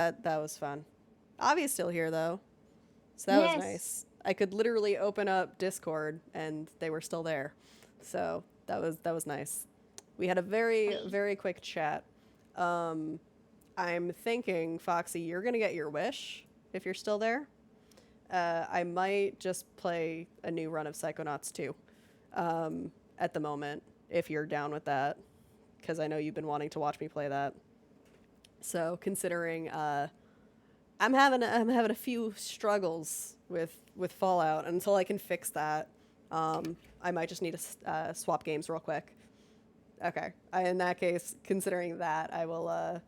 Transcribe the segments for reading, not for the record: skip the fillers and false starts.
That was fun. Avi's still here though, so that was Yes. nice. I could literally open up Discord and they were still there, so that was nice. We had a very very quick chat. Um, I'm thinking, Foxy, you're gonna get your wish if you're still there. I might just play a new run of Psychonauts 2 at the moment, if you're down with that, because I know you've been wanting to watch me play that. So considering I'm having a few struggles with Fallout, until I can fix that, I might just need to swap games real quick. Okay, in that case, considering that, I will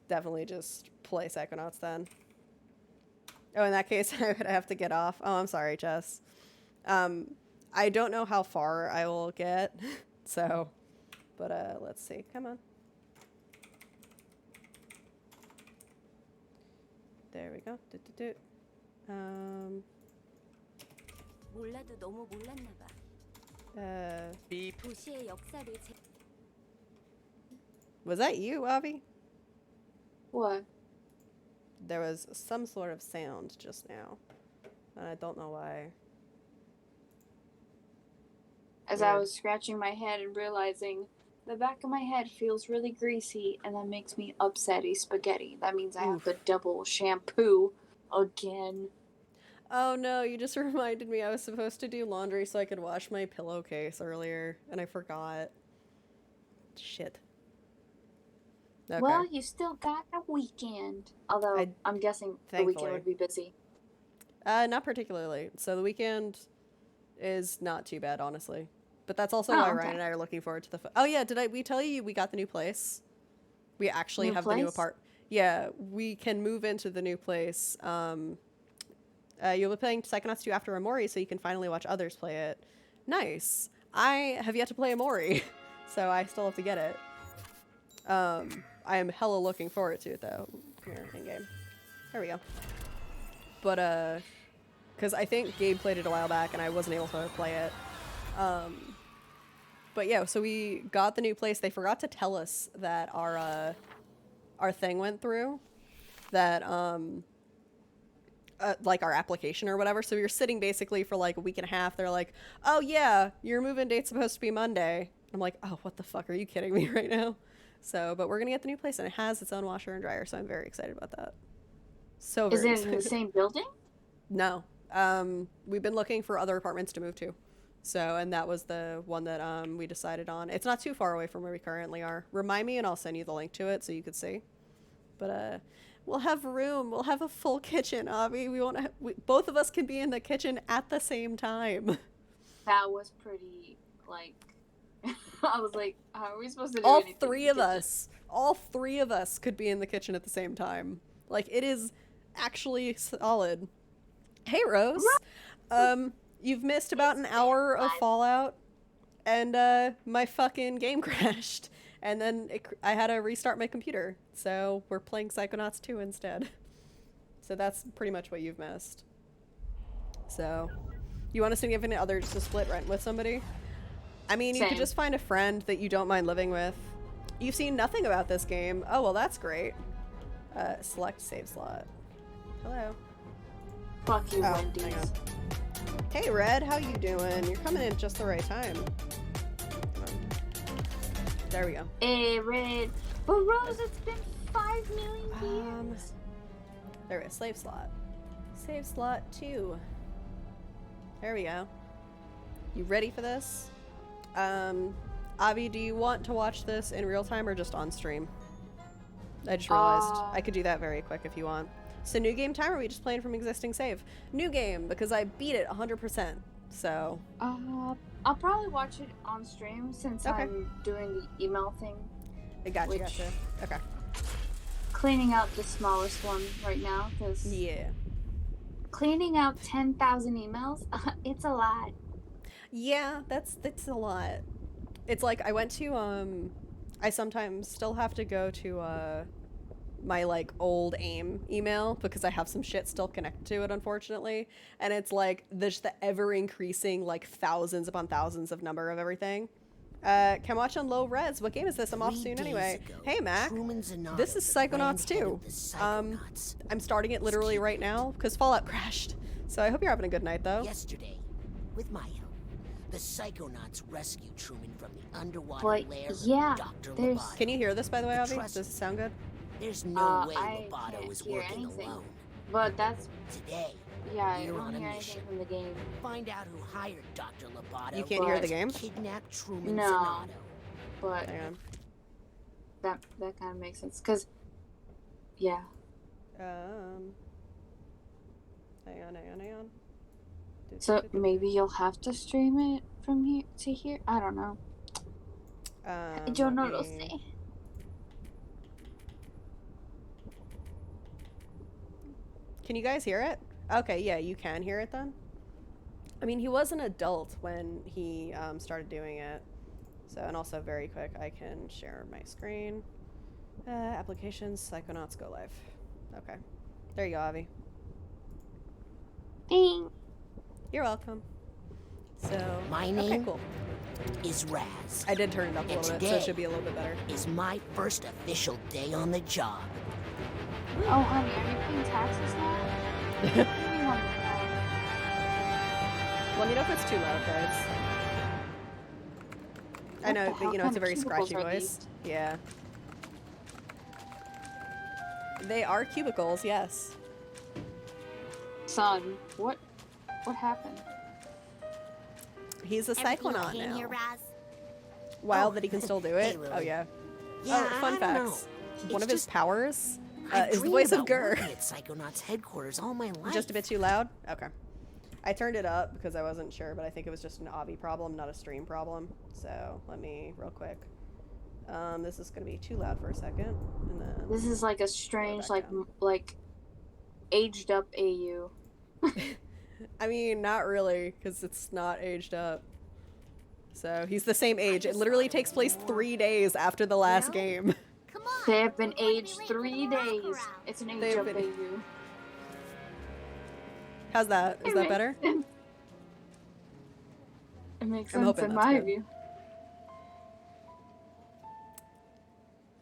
definitely just play Psychonauts then. Oh, in that case, I would have to get off. Oh, I'm sorry, Jess. Um, I don't know how far I will get, so, but let's see. Come on. There we go. Um, 몰라도 너무 몰랐나 봐. Beep. 도시의 역사를 was that you, Avi? What? There was some sort of sound just now, and I don't know why. As I was scratching my head and realizing the back of my head feels really greasy, and that makes me upsetty spaghetti. That means I have to double shampoo again. Oh no, you just reminded me I was supposed to do laundry so I could wash my pillowcase earlier, and I forgot. Shit. Okay. Well, you still got a weekend. Although, I'm guessing the weekend thankfully. would be busy. Not particularly. So the weekend is not too bad, honestly. But that's also why okay. Ryan and I are looking forward to the. Oh yeah, did we tell you we got the new place? We actually New have the new place? apart. Yeah, we can move into the new place. You'll be playing Psychonauts 2 after Amori, so you can finally watch others play it. Nice. I have yet to play Amori, so I still have to get it. I am hella looking forward to it though. Here, in game. There we go. But because I think Gabe played it a while back and I wasn't able to play it. But yeah, so we got the new place. They forgot to tell us that our thing went through, that like our application or whatever. So we were sitting basically for like a week and a half. They're like, "Oh yeah, your move-in date's supposed to be Monday." I'm like, "Oh, what the fuck? Are you kidding me right now?" So, but we're gonna get the new place and it has its own washer and dryer. So I'm very excited about that. So Is very it in the excited. same building? No. We've been looking for other apartments to move to. So, and that was the one that we decided on. It's not too far away from where we currently are. Remind me and I'll send you the link to it so you could see. But we'll have room. We'll have a full kitchen, Avi. We won't both of us can be in the kitchen at the same time. That was pretty, like, I was like, how are we supposed to do All anything three in of the kitchen? us. All three of us could be in the kitchen at the same time. Like, it is actually solid. Hey, Rose. You've missed about an hour of Fallout, and my fucking game crashed, and then I had to restart my computer. So we're playing Psychonauts 2 instead. So that's pretty much what you've missed. So, you want a significant other just to split rent with somebody? I mean, you could Same. just find a friend that you don't mind living with. You've seen nothing about this game. Oh, well, that's great. Select save slot. Hello. Fuck you, Oh, Wendy's. hang on. Hey, Red, how you doing? You're coming in at just the right time. Come on. There we go. Hey, Red. But Rose, it's been 5 million years. There we go. Slave slot. Save slot 2. There we go. You ready for this? Avi, do you want to watch this in real time or just on stream? I just realized I could do that very quick if you want. So new game time, or are we just playing from existing save? New game, because I beat it 100%. So, I'll probably watch it on stream since Okay. I'm doing the email thing. I gotcha, Which- gotcha. Okay. Cleaning out the smallest one right now, because Yeah. cleaning out 10,000 emails, it's a lot. Yeah, that's a lot. It's like I went to I sometimes still have to go to my like old AIM email because I have some shit still connected to it, unfortunately. And it's like there's the ever increasing like thousands upon thousands of number of everything. Can watch on low res. What game is this? I'm off 3 soon days anyway. ago, Hey, Mac. Truman Zanotto, This is the Psychonauts grand head 2. of the Psychonauts, I'm starting it literally right now because Fallout crashed. So I hope you're having a good night, though. yesterday, with my help, the Psychonauts rescued Truman from the underwater But, lair yeah, of Dr. there's- Loboto. Can you hear this, by the way, The Avi? trust- Does it sound good? There's no way I Loboto can't is hear working anything. alone. But that's Today, yeah. I We're don't on a hear mission. anything from the game. find out who hired Dr. Loboto. You can't hear the But- game? Kidnapped Truman No. Zanotto. But Hang on. that kind of makes sense. Cause yeah. Hang on. So maybe you'll have to stream it from here to here. I don't know. I don't know. Let Say. me- Can you guys hear it? Okay, yeah, you can hear it then. I mean, he was an adult when he started doing it. So, and also very quick, I can share my screen. Applications, Psychonauts Go Live. Okay. There you go, Avi. Ding. You're welcome. So, My okay, name? cool. Is Raz. I did turn it up a And little bit, so it today- should be a little bit better. Is my first official day on the job. Oh, honey, are you paying taxes now? What do you want to know? Let me know if it's too loud, guys. I What know, the but, hell you know, it's a kind very of cubicles scratchy are voice. Yeah. They are cubicles, yes. Son, what happened? He's a Everything Psychonaut okay in here, now. Raz? Wild Oh, that he can still do hey, it. Oh, Lily. yeah. Yeah, Oh, fun I don't facts. know. One It's of his just- powers I've is the dreamed voice of about Gurr. working at Psychonauts headquarters all my life. Just a bit too loud? Okay. I turned it up because I wasn't sure, but I think it was just an Avi problem, not a stream problem. So let me, real quick. This is going to be too loud for a second. And then... This is like a strange, back like down. like aged up AU. I mean, not really, because it's not aged up. So he's the same age. It literally takes place 3 days after the last No? game. Come on. They have been We're gonna be aged late for 3 the days. wraparound. It's an age They've up been- AU. How's that? Is that better? It makes I'm sense hoping in that's my good. view.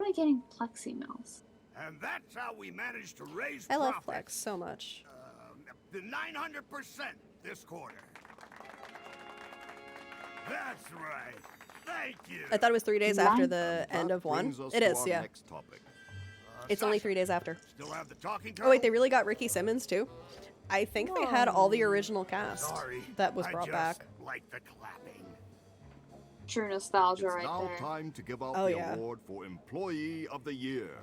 Am I getting plexi mills? And that's how we managed to raise I love profits, Flex so much. the 900% this quarter. That's right. Thank you. I thought it was 3 days after the That end of one. brings us It to is, our yeah. next topic. It's only 3 days after. Still have the talking Oh wait, they turtle? really got Ricky Simmons too? I think they had all the original cast Sorry, that was I brought just back. like the clapping. True nostalgia It's right now there. time to give out Oh, the yeah. award for Employee of the Year.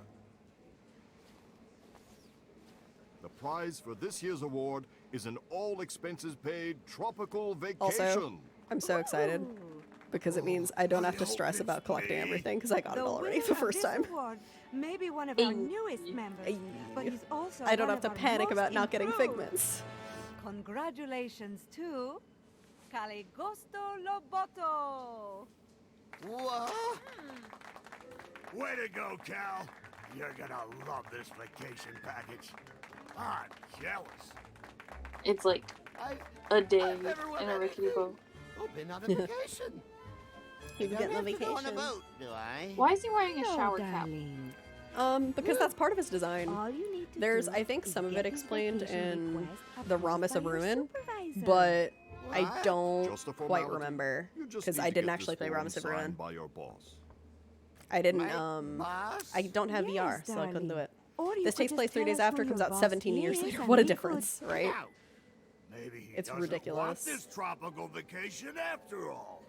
The prize for this year's award is an all-expenses-paid tropical vacation. Also, I'm so excited because it means I don't have to stress about collecting everything because I got it The already winner the of first this time. award may be one of our Ay. newest members, Ay. but he's also I don't one have to of our panic most about not getting improved. figments. Congratulations to Caligosto Loboto. What? Way to go, Cal. You're gonna love this vacation package. I'm jealous. It's like I, a day I've never won in a rickety anything. boat. Oh, been on a vacation. You can I get don't the have to go on a vacation. boat, do I? Why is he wearing a Hello, shower cap? darling. Because that's part of his design. All you need to There's, do I think, is some of get it this explained vacation in request the approved Ramus by of your Ruin, supervisor. but I What? don't Just a quite formality. remember You just because need I to didn't get actually this play form Ramus of signed Ruin. by your boss. I didn't. My boss? I don't have VR, Yes, so I couldn't do darling. it. Or you This could takes just place 3 tell days us after, who comes your out boss 17 years is, later. and What a we could- difference, right? Now, maybe he It's doesn't ridiculous. want this tropical vacation after all.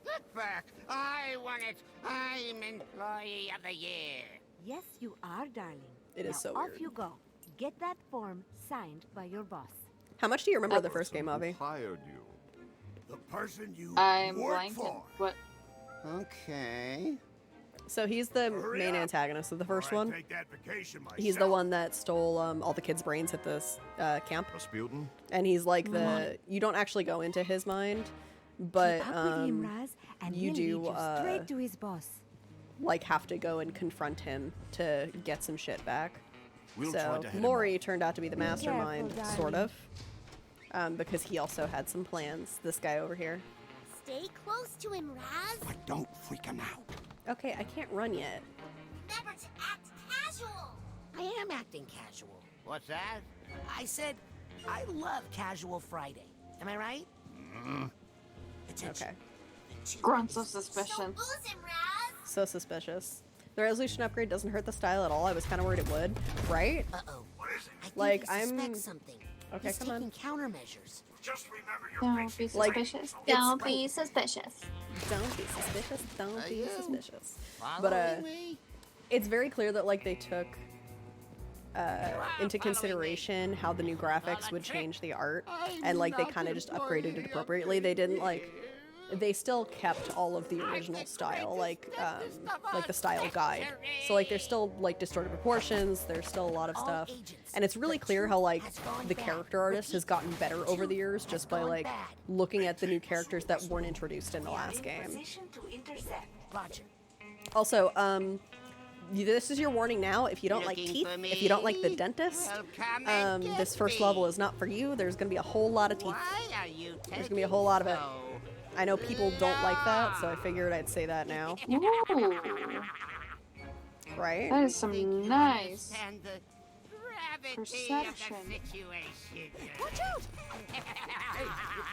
Get back! I want it! I'm Employee of the Year! Yes, you are, darling. It is Now so off weird. you go. Get that form signed by your boss. How much do you remember of the first game, Who Avi? hired you? The person you I'm work blanking. for. What? Okay. So he's the Hurry main up, antagonist of the or first I one. take that vacation He's the myself. one that stole all the kids' brains at this camp, Rasputin? and he's like the. You don't actually go into his mind, but Keep up with him, Raz, and you he'll do, lead you straight to his boss. like have to go and confront him to get some shit back. We'll try So to head him Maury off. turned out to be the careful, mastermind, sort darling. of, because he also had some plans. This guy over here. Stay close to him, Raz. But don't freak him out. Okay, I can't run yet. Remember to act casual. I am acting casual. What's that? I said I love Casual Friday. Am I right? Attention. Okay. The two Grunts of is- suspicion. Lose him, Raz. So suspicious. The resolution upgrade doesn't hurt the style at all. I was kind of worried it would, right? Uh-oh. I think Like, he suspects I'm- something. Okay, He's come taking on. countermeasures. Just remember your Don't be Like, suspicious. it's- Don't be suspicious. Don't be suspicious. Don't be you suspicious. Following But me? it's very clear that like they took into consideration how the new graphics would change the art, and like they kind of just upgraded it appropriately. They didn't like. They still kept all of the original style, like the style guide. So like there's still like distorted proportions. There's still a lot of stuff, and it's really clear how like the character artist has gotten better over the years just by like looking at the new characters that weren't introduced in the last game. Roger. Also, this is your warning now. If you don't like Looking teeth, for if you don't like the me? dentist, Well, come and get this first me. level is not for you. There's gonna be a whole lot of teeth. Why are you There's gonna be a whole lot of it. so I know people don't like that, so I figured I'd say that now. Ooh, Right? that is some nice understand the gravity perception. of the situation? Watch out!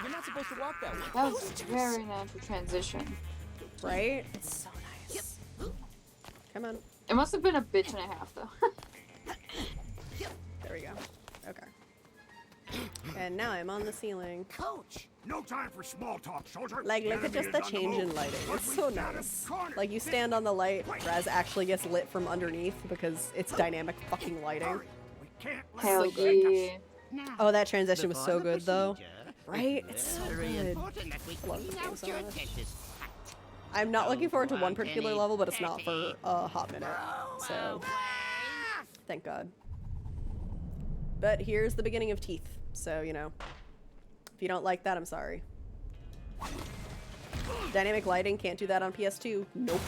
You're not supposed to walk that way. That was a very natural transition. Right? It's so nice. Come on. It must have been a bitch and a half though. There we go. Okay. And now I'm on the ceiling. Coach! No time for small talk, soldier. Like, look at Enemy just the is on change in move. lighting. But It's we so stand in nice. the corner. Like, you stand on the light, Raz actually gets lit from underneath because it's dynamic fucking lighting. Hurry. We can't let Hell them get us. yeah. Oh, that transition was Before so the good, though. procedure, Right? It's so very good. important that we I love clean this game out so your much. dentist. I'm not looking forward to one want particular any level, but it's not for petty. a hot minute. So, Away. thank God. But here's the beginning of teeth. So, you know, if you don't like that, I'm sorry. Dynamic lighting, can't do that on PS2. Nope.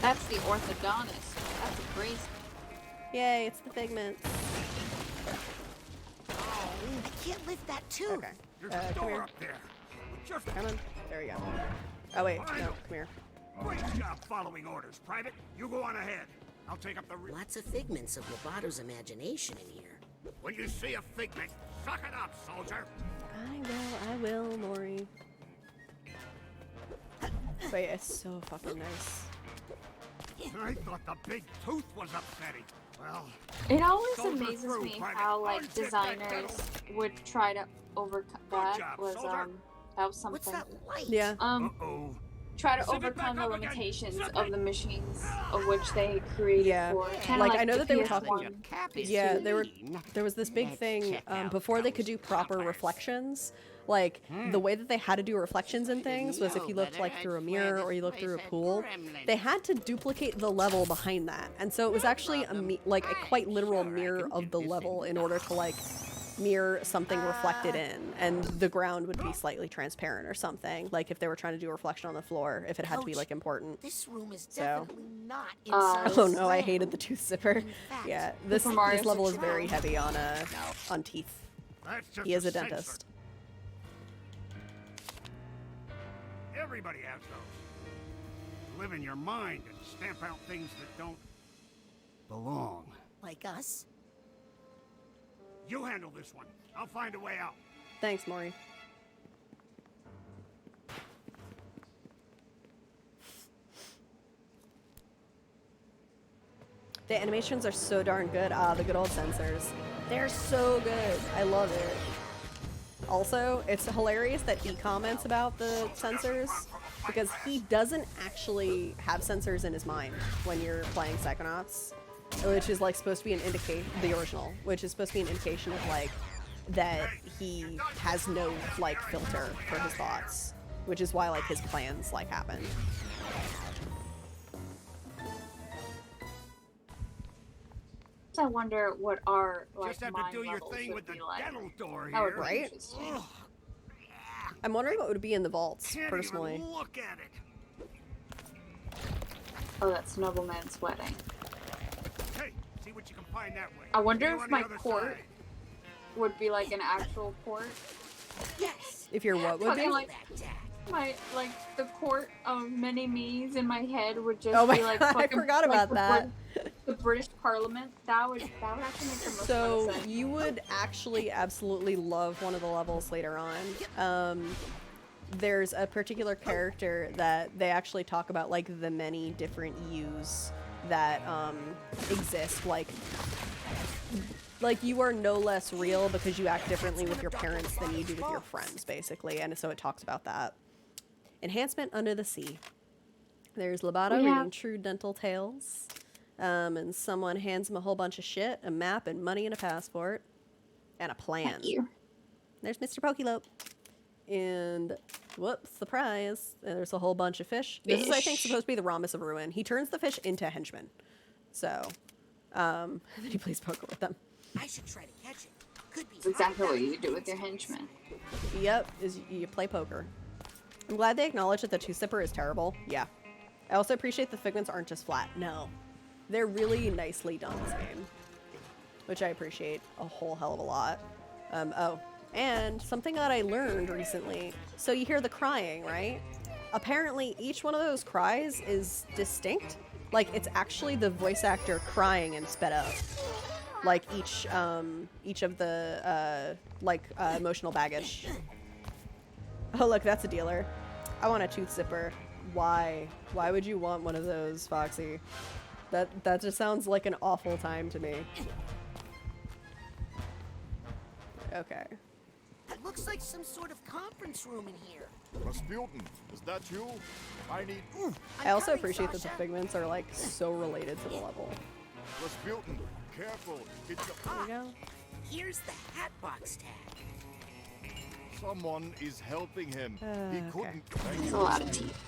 That's the orthodontist. That's a crazy. Yay, it's the Figments. I can't lift that tooth. Okay. There's a Come door here. up there. We just Come on. There we go. Oh, wait. No, come here. Great job following orders, Private. You go on ahead. I'll take up the Lots of figments of Lobato's imagination in here. When you see a figment, suck it up, soldier. I will, Maury. But yeah, it's so fucking nice. I thought the big tooth was upsetting. Well, It always Soldier amazes through, me Private. how like Unzip that designers pedal. would try to overcome that. job, Was soldier. that was What's something. that light? Yeah. uh-oh. Try to Zip it overcome back the up again. limitations Zip of it. the machines of which they created Yeah. for. Kinda Like, like I know the that they were PS1. talking- Cap is Yeah, too they were. lean. There was this big Let's thing check out before they those could do proper choppers. reflections. Like the way that they had to do reflections in things was if you looked like through a mirror or you looked through a pool, they had to duplicate the level behind that, and so it was actually like a quite literal mirror of the level in order to like mirror something reflected in, and the ground would be slightly transparent or something. Like if they were trying to do a reflection on the floor, if it had to be Coach, like important. This room is So- definitely not inside. Oh no, I hated the tooth zipper. Yeah, this Super Mario level is 64. very heavy on teeth. That's just He is a sensor. dentist. Everybody has those. Live in your mind and stamp out things that don't belong. Like us? You handle this one. I'll find a way out. Thanks, Maury. The animations are so darn good. Ah, the good old sensors. They're so good. I love it. Also, it's hilarious that he comments about the sensors because he doesn't actually have sensors in his mind when you're playing Psychonauts, which is like supposed to be an indication, the original, which is supposed to be an indication of like that he has no like filter for his thoughts, which is why like his plans like happen. I wonder what our like Just have to mind do your levels thing would with the be like. dental door That would here. be Right? interesting. Ugh, I'm wondering what would be in the vaults, can't personally. even look at it. Oh, that's Nobleman's wedding. Hey, see what you can find that way. I wonder You if on my the other port side. would be like an actual port. Yes! If you're what would be? Fucking like That, Dad. My like the court of many me's in my head would just Oh my be like God, I fucking, forgot like, about that. The British Parliament. That would actually make the most So fun sense. you would actually absolutely love one of the levels later on. There's a particular character that they actually talk about, like the many different yous that exist. Like you are no less real because you act differently with your parents than you do with your friends, basically. And so it talks about that. Enhancement Under the Sea. There's Lobato Yeah. reading True Dental Tales. And someone hands him a whole bunch of shit, a map and money and a passport. And a plan. Thank you. There's Mr. Pokelope. And whoops, surprise. And there's a whole bunch of fish. This is, I think, supposed to be the Rhombus of Ruin. He turns the fish into henchmen. So, and then he plays poker with them. I should try to catch it. Could be That's exactly what you do with your henchmen. Yep, is you play poker. I'm glad they acknowledge that the two-sipper is terrible. Yeah. I also appreciate the figments aren't just flat. No. They're really nicely done this game. Which I appreciate a whole hell of a lot. Oh. And something that I learned recently. So you hear the crying, right? Apparently each one of those cries is distinct. Like it's actually the voice actor crying and sped up. Like each of the emotional baggage. Oh look, that's a dealer. I want a tooth zipper. Why? Why would you want one of those, Foxy? That just sounds like an awful time to me. Okay. It looks like some sort of conference room in here. Rasputin, is that you? I need. I also coming, appreciate that the Sasha. figments are like so related to the level. Rasputin, careful. It's There we go. Here's the Hatbox tag. someone is helping him. He Okay. couldn't. It's a lot of teeth.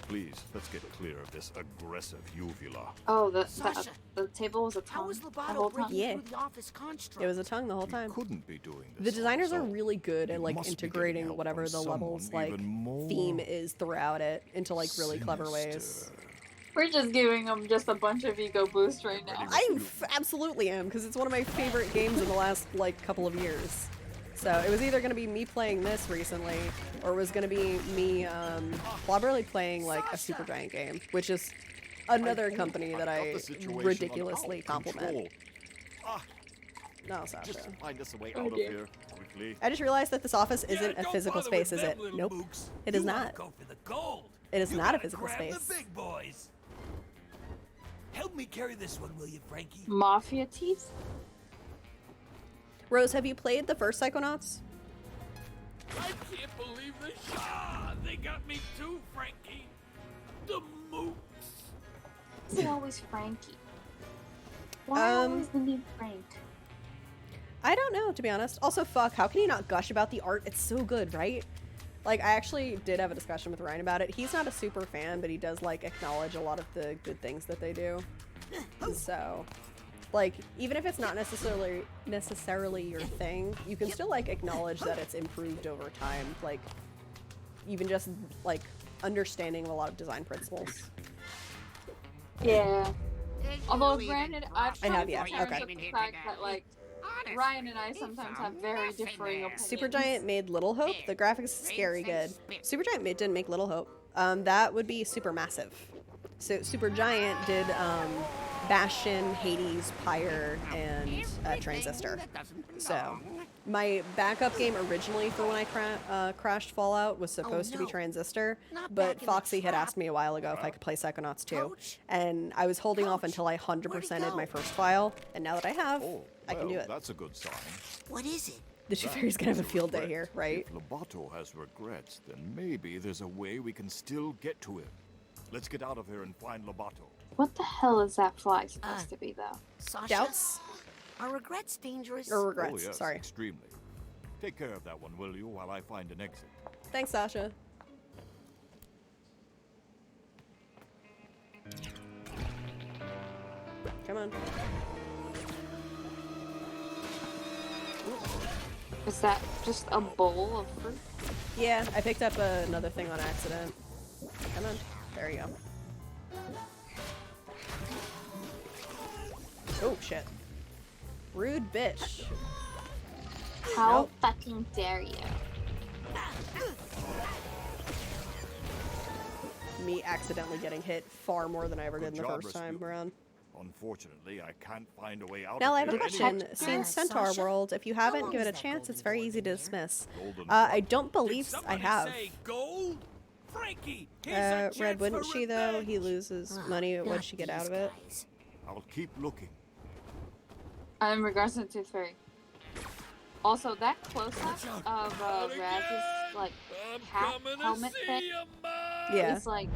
Please, let's get clear of this aggressive uvula. Oh, Sasha, the table was a How tongue was the Lobato whole time. breaking Yeah. through the office construct? It was a tongue the whole He time. couldn't be doing this. The designers on are his own. really good at He like must be getting integrating help whatever from the levels someone like even more theme is throughout it into like really clever ways. sinister. We're just giving them just a bunch of ego boost right now. Absolutely am because it's one of my favorite games in the last like couple of years. So it was either going to be me playing this recently, or it was going to be me probably playing like a Supergiant game, which is another company that I've got I the situation ridiculously under compliment. control. Ah, No, Sasha. just find us a way Oh, out of dear. here quickly. I just realized that this office isn't a physical space, is it? Nope. It is not. Go for the gold. It is You not a gotta physical grab space. The big boys. Help me carry this one, will you, Frankie? Mafia teeth? Rose, have you played the first Psychonauts? I can't believe the shot. They got me too, Frankie. The mooks. Is it always Frankie? Why always the name Frank? I don't know, to be honest. Also, fuck, how can you not gush about the art? It's so good, right? Like, I actually did have a discussion with Ryan about it. He's not a super fan, but he does, like, acknowledge a lot of the good things that they do. So, like, even if it's not necessarily your thing, you can still, like, acknowledge that it's improved over time. Like, even just, like, understanding a lot of design principles. Yeah. Although, granted, I've I have, come yeah, to terms okay. with the fact that, like, Ryan and I sometimes have very differing opinions. Supergiant made Little Hope. The graphics is scary good. Supergiant didn't make Little Hope. That would be Supermassive. So Supergiant did Bastion, Hades, Pyre, and Transistor. So my backup game originally for when I crashed Fallout was supposed to be no. Transistor, Not but back in the Foxy had trap. asked me a while ago if I could play Psychonauts 2, Coach? and I was holding off Coach, until I where'd it 100%ed my go? first file, and now that I have, Oh, I can do well, it. That's a good sign. What is it? The Two Fairies gonna have a field day here, right? If Lobato has regrets, then maybe there's a way we can still get to him. Let's get out of here and find Lobato. What the hell is that fly supposed to be, though? Sasha? Doubts? Are regrets dangerous? Or regrets, Oh, yes, sorry. extremely. Take care of that one, will you, while I find an exit? Thanks, Sasha. Come on. Is that just a bowl of fruit? Yeah, I picked up another thing on accident. Come on. There you go. Oh, shit. Rude bitch. How Nope. fucking dare you? me accidentally getting hit far more than I ever did in the Good job, first time Rescue. around. Unfortunately, I can't find a way out Now, of I have a here question. anyway. Seeing Centaur Sasha? World, if you How haven't long given it a is that chance, it's golden very door easy to in there? dismiss. Golden I Door. don't Did believe I somebody have. say gold? Frankie, here's a chance Red, wouldn't for she though? He revenge. loses Ah, money. not What'd she get out these of it? guys. I'll keep looking. In regards to the Tooth Fairy. Also, that close-up of Raz's like I'm hat coming to helmet see thing you, Mom. Yeah. is like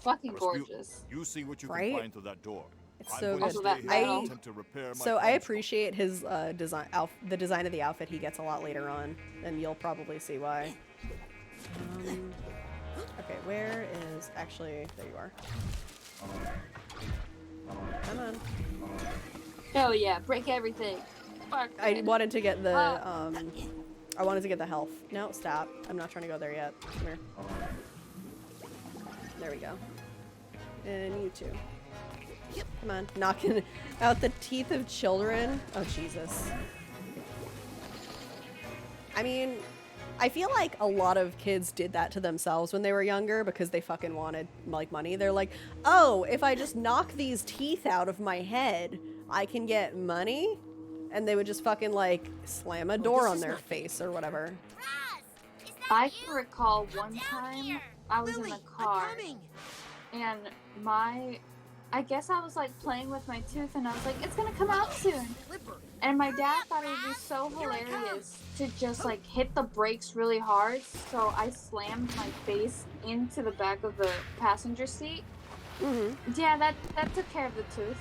fucking Rasputin, gorgeous. You see what you Right? can find through that door. It's I'm so going good. to Also, stay that here metal- and attempt to repair my So I construct. appreciate his design, the design of the outfit he gets a lot later on, and you'll probably see why. Okay, where is actually? There you are. Come on. Oh yeah, break everything. Fuck. I man. wanted to get the Ah. I wanted to get the health. No, stop. I'm not trying to go there yet. Come here. There we go. And you too. Come on, knocking out the teeth of children. Oh Jesus. I mean, I feel like a lot of kids did that to themselves when they were younger because they fucking wanted like money. They're like, oh, if I just knock these teeth out of my head, I can get money. And they would just fucking like slam a door this on is their not fair. face or whatever. Raz, is that I you? can recall one Down time here. I was Lily, in the car I'm coming. and I guess I was like playing with my tooth and I was like, it's gonna come out soon. Flipper. And my dad thought it would be so hilarious to just like hit the brakes really hard, so I slammed my face into the back of the passenger seat. Mm-hmm. Yeah, that took care of the tooth,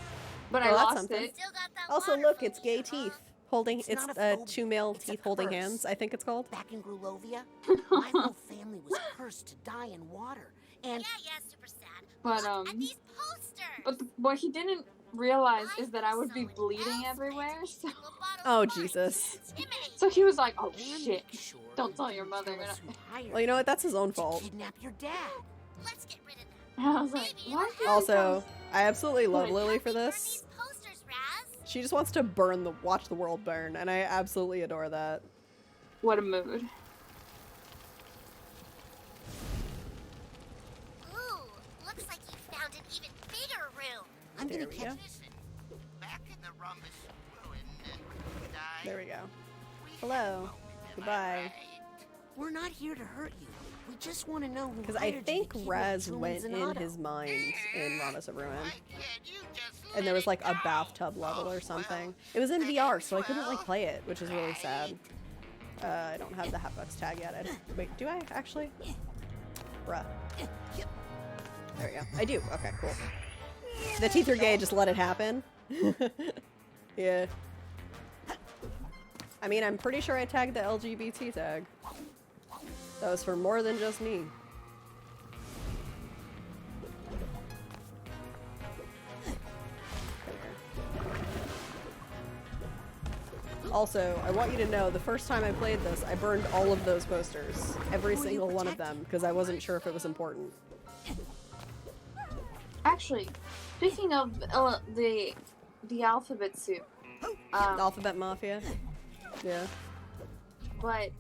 but I Well, that's lost something. it. Still got that Also, water look, it's phobia, gay huh? teeth. Holding, It's it's not a phobia, two male it's a teeth holding curse. hands, I think it's called. Back in Grulovia, my whole family was cursed to die in water. And Yeah, super sad. But, Look at these posters. But what he didn't realize is that I would be bleeding everywhere, so, Oh, Jesus. so he was like, oh and shit, make sure don't you tell your can mother. tell us who hired Well, you know what? That's his own you to fault. Kidnap your dad. Let's get rid of them. And I was like, why did Also, I absolutely love Good. Lily for Burn this. these posters, Raz. She just wants to watch the world burn, and I absolutely adore that. What a mood. Ooh, looks like you found an even bigger room. I'm There gonna we catch go. Back in the rhombus ruin, die. There we go. Hello. Goodbye. We're not here to hurt you. We just want to know who Because I hired you to think kidnap Raz Truman went in Zanotto. his mind in Rhombus of Ruin. Why can't you just And there let was like it a go? bathtub level or Oh, something. well, It was in then VR, it's so I couldn't like well, play it, which is really sad. I don't have the Hatbox tag yet. Wait, do I actually? Bruh. There we go. I do. Okay, cool. The teeth are gay, just let it happen. Yeah. I mean, I'm pretty sure I tagged the LGBT tag. That was for more than just me. Also, I want you to know, the first time I played this, I burned all of those posters. Every Who are you single one of protecting? them, because I wasn't sure if it was important. Actually, speaking of the alphabet soup, Alphabet Mafia? Yeah. but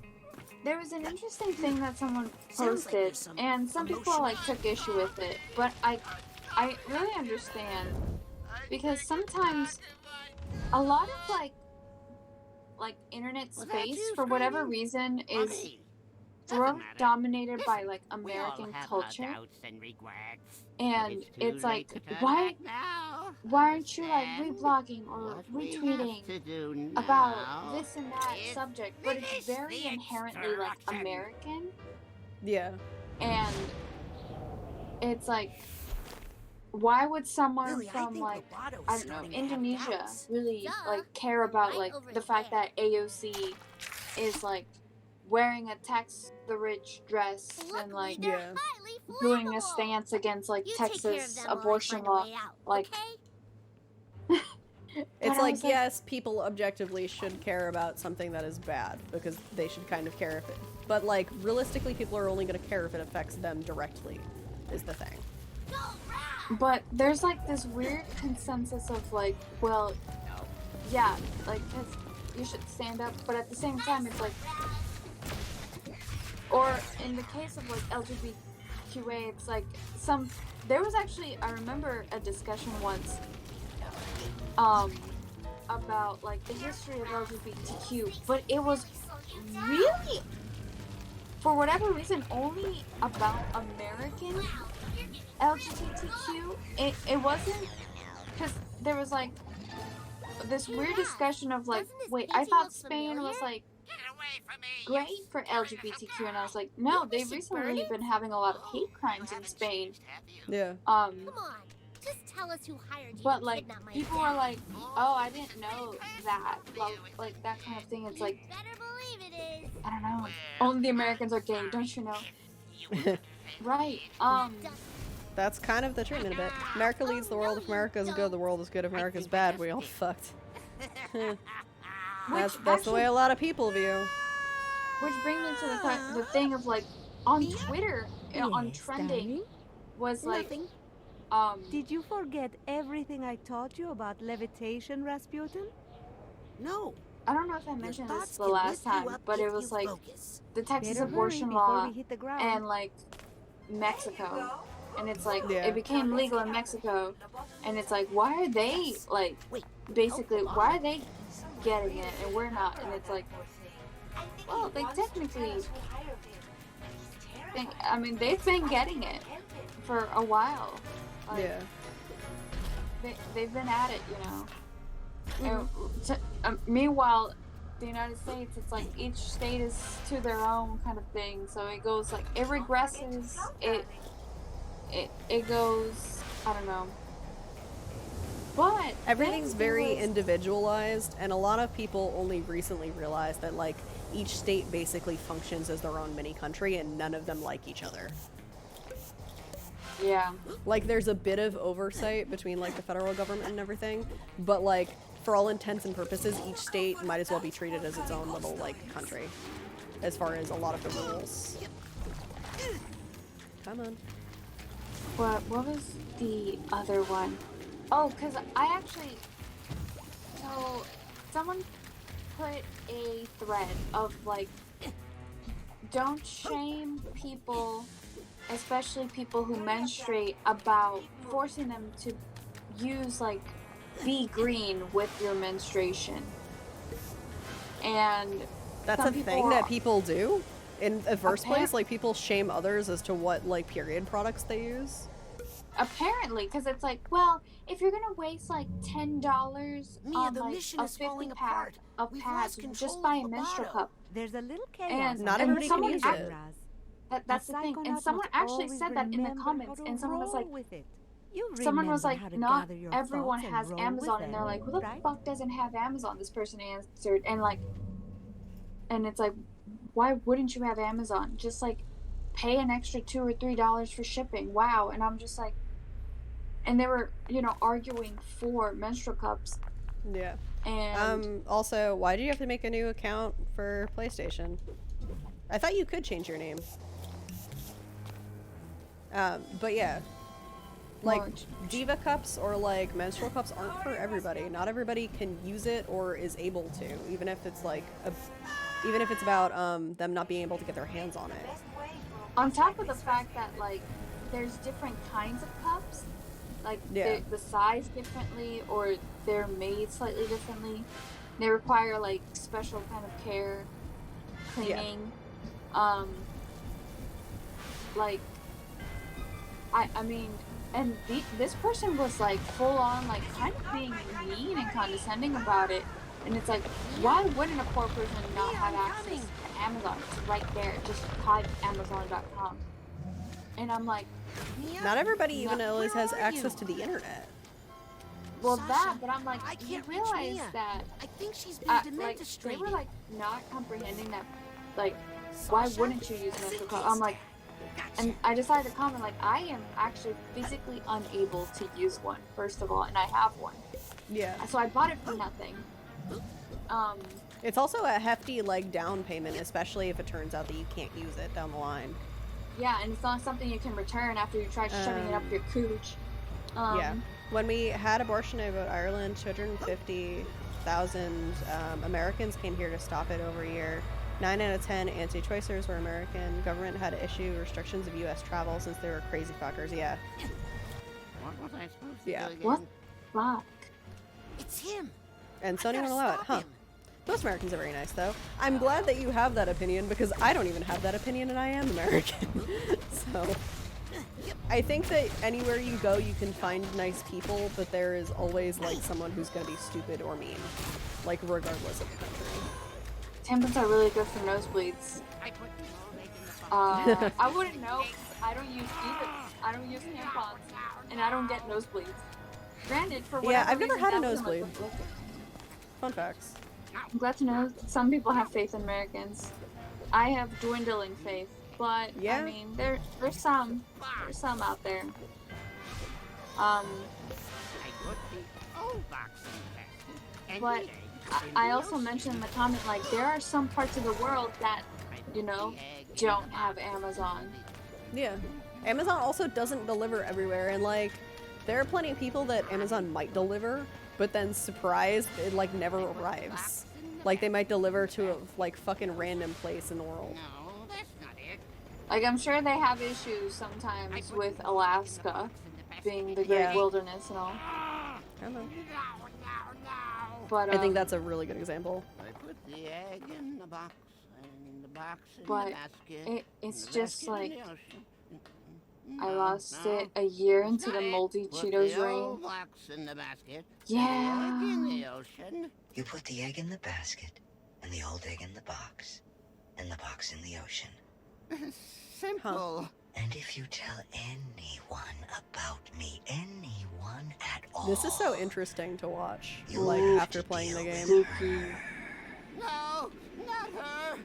there was an interesting thing that someone Sounds like posted, there's some and some people like took issue with it, but I really understand, because sometimes a lot of like internet Well, that's space you, for whatever Scream. reason is Funny. sort of Doesn't matter. dominated by like We all American have culture, our doubts and regrets. and But it's too like late to turn why back now. aren't you like Understand? reblogging or What we have retweeting to do about now this and that is subject, but it's finish very the inherently like instruction. American, Yeah. and it's like, why would someone Lily, I from think like Robato's I don't know starting to have Indonesia doubts. really Duh. like care about Right like over the fact there. that AOC is like wearing a tax the rich dress and Luckily, like they're Yeah. highly doing a flammable. stance against like You take care of Texas them while I abortion find a law. way out, like- okay? But It's I like, was like- yes, people objectively should care about something that is bad, because they should kind of care if it... But, like, realistically, people are only going to care if it affects them directly, is the thing. Go, Raz! But there's like this weird consensus of like, well, yeah, like 'cause you should stand up, but at the same time, it's like, or in the case of like LGBTQA, it's like there was actually, I remember a discussion once about like the history of LGBTQ, but it was really, for whatever reason, only about American LGBTQ. It wasn't, because there was like this weird discussion of like, wait, I thought Spain was like great for LGBTQ, and I was like, no, they've recently been having a lot of hate crimes in Spain. Yeah. Come on, just tell us who hired you But to like, kidnap my people dad. are like, oh, I didn't know that, like that kind of thing. It's like, Better believe it is. I don't know. Only the Americans are gay, don't you know? Right. That's kind of the treatment of it. America leads the world. If America's good, the world is good. If America's bad, we all fucked. That's the way a lot of people view. Which brings me to the thing of like, on Twitter, on Yes, trending, darling? was like, Nothing. Did you forget everything I taught you about levitation, Rasputin? No. I don't know if I mentioned this thoughts the can last lift you time, up but if it was you like focus. the Texas Better hurry abortion before law we hit the ground. and like Mexico, and it's like Yeah. it became legal in Mexico, and it's like, why are they like basically why are they getting it and we're not? And it's like, well, they technically I mean, they've been getting it for a while. Like, Yeah. they've been at it, you know. Meanwhile, the United States, it's like each state is to their own kind of thing. So it goes like, it regresses. It goes, I don't know. But Everything's then very it was- individualized, and a lot of people only recently realized that like each state basically functions as their own mini country, and none of them like each other. Yeah. Like there's a bit of oversight between like the federal government and everything, but like for all intents and purposes, each state might as well be treated as its own little like country, as far as a lot of the rules. Come on. What was the other one? Oh, because I actually, so someone put a thread of like, don't shame people, especially people who menstruate, about forcing them to use like be green with your menstruation. And That's some a people thing that are- people do in the first place. Appar- Like people shame others as to what like period products they use. Apparently, because it's like, well, if you're gonna waste like $10 Mia, on the like mission a is falling 50 pack apart. of We've pads, lost control just of buy the a menstrual bottle. cup. There's a little chaos. And Not and everybody can someone use act- it. That's A the thing. And psychonaut someone must actually always said that in the remember comments, how to and someone was roll like, with it. You someone was remember like, how to not gather your everyone thoughts and has roll Amazon, with and they're them, like, who the right? fuck doesn't have Amazon? This person answered, and like, and it's like, why wouldn't you have Amazon? Just like, pay an extra $2 or $3 for shipping. Wow. And I'm just like, and they were, you know, arguing for menstrual cups. Yeah. And Also, why do you have to make a new account for PlayStation? I thought you could change your name. But yeah. Like, Well, Diva cups or like menstrual cups aren't for everybody. Not everybody can use it or is able to, even if it's like even if it's about them not being able to get their hands on it. on top of the fact that like there's different kinds of cups, like Yeah. the size differently, or they're made slightly differently. They require like special kind of care, cleaning. Like I mean, and this person was like full on like kind of being mean and condescending about it. And it's like, why wouldn't a poor person not have access to Amazon? It's right there. Just type Amazon.com. And I'm like, Not everybody even always has access to the internet. well, Sasha, that, but I'm like, I you can't reach realize Mia. that, I think she's been like, demented. they were like not comprehending that, like, why wouldn't you use menstrual cup? I'm like, and I decided to comment, like, I am actually physically unable to use one, first of all, and I have one. Yeah. So I bought it for nothing. It's also a hefty like down payment, especially if it turns out that you can't use it down the line. Yeah, and it's not something you can return after you try shoving it up your cooch. Yeah. When we had abortion in Ireland, 250,000 Americans came here to stop it over a year. 9 out of 10 anti-choicers were American. Government had to issue restrictions of U.S. travel since they were crazy fuckers. Yeah. What was I supposed to Yeah. do again? What? Fuck. It's him. And I Sony gotta won't allow it. stop Huh. him. Most Americans are very nice, though. I'm glad that you have that opinion because I don't even have that opinion and I am American. So, I think that anywhere you go, you can find nice people, but there is always, like, someone who's gonna be stupid or mean. Like, regardless of the country. Tampons are really good for nosebleeds. I put the old egg in the box. I wouldn't know 'cause I don't use either. I don't use tampons, and I don't get nosebleeds. Granted, for whatever Yeah, I've never reason, had a that wasn't, like, nosebleed. Fun facts. I'm glad to know some people have faith in Americans. I have dwindling faith, but Yeah. I mean, there's some out there. I put the old box in the basket. And But the egg in I the also ocean. mentioned in the comment, like, there are some parts of the world that, you know, don't have Amazon. Yeah. Amazon also doesn't deliver everywhere, and, like, there are plenty of people that Amazon might deliver, but then surprise, it, like, never arrives. Like, they might deliver to a, like, fucking random place in the world. No, that's not it. Like, I'm sure they have issues sometimes with Alaska being the great Yeah. wilderness and all. I don't know. No, no, no. But I think that's a really good example. I put the egg in the box, and the box in But the basket. it's and the just basket in like the ocean. I No, lost no, it a year into not the it. moldy Put Cheetos the ring. old box in the basket. Yeah. And the egg in the ocean. You put the egg in the basket, and the old egg in the box, and the box in the ocean. Simple. And if you tell anyone about me, anyone at all, This is so interesting to watch, You'll like, have after to playing the deal game. with No, not her.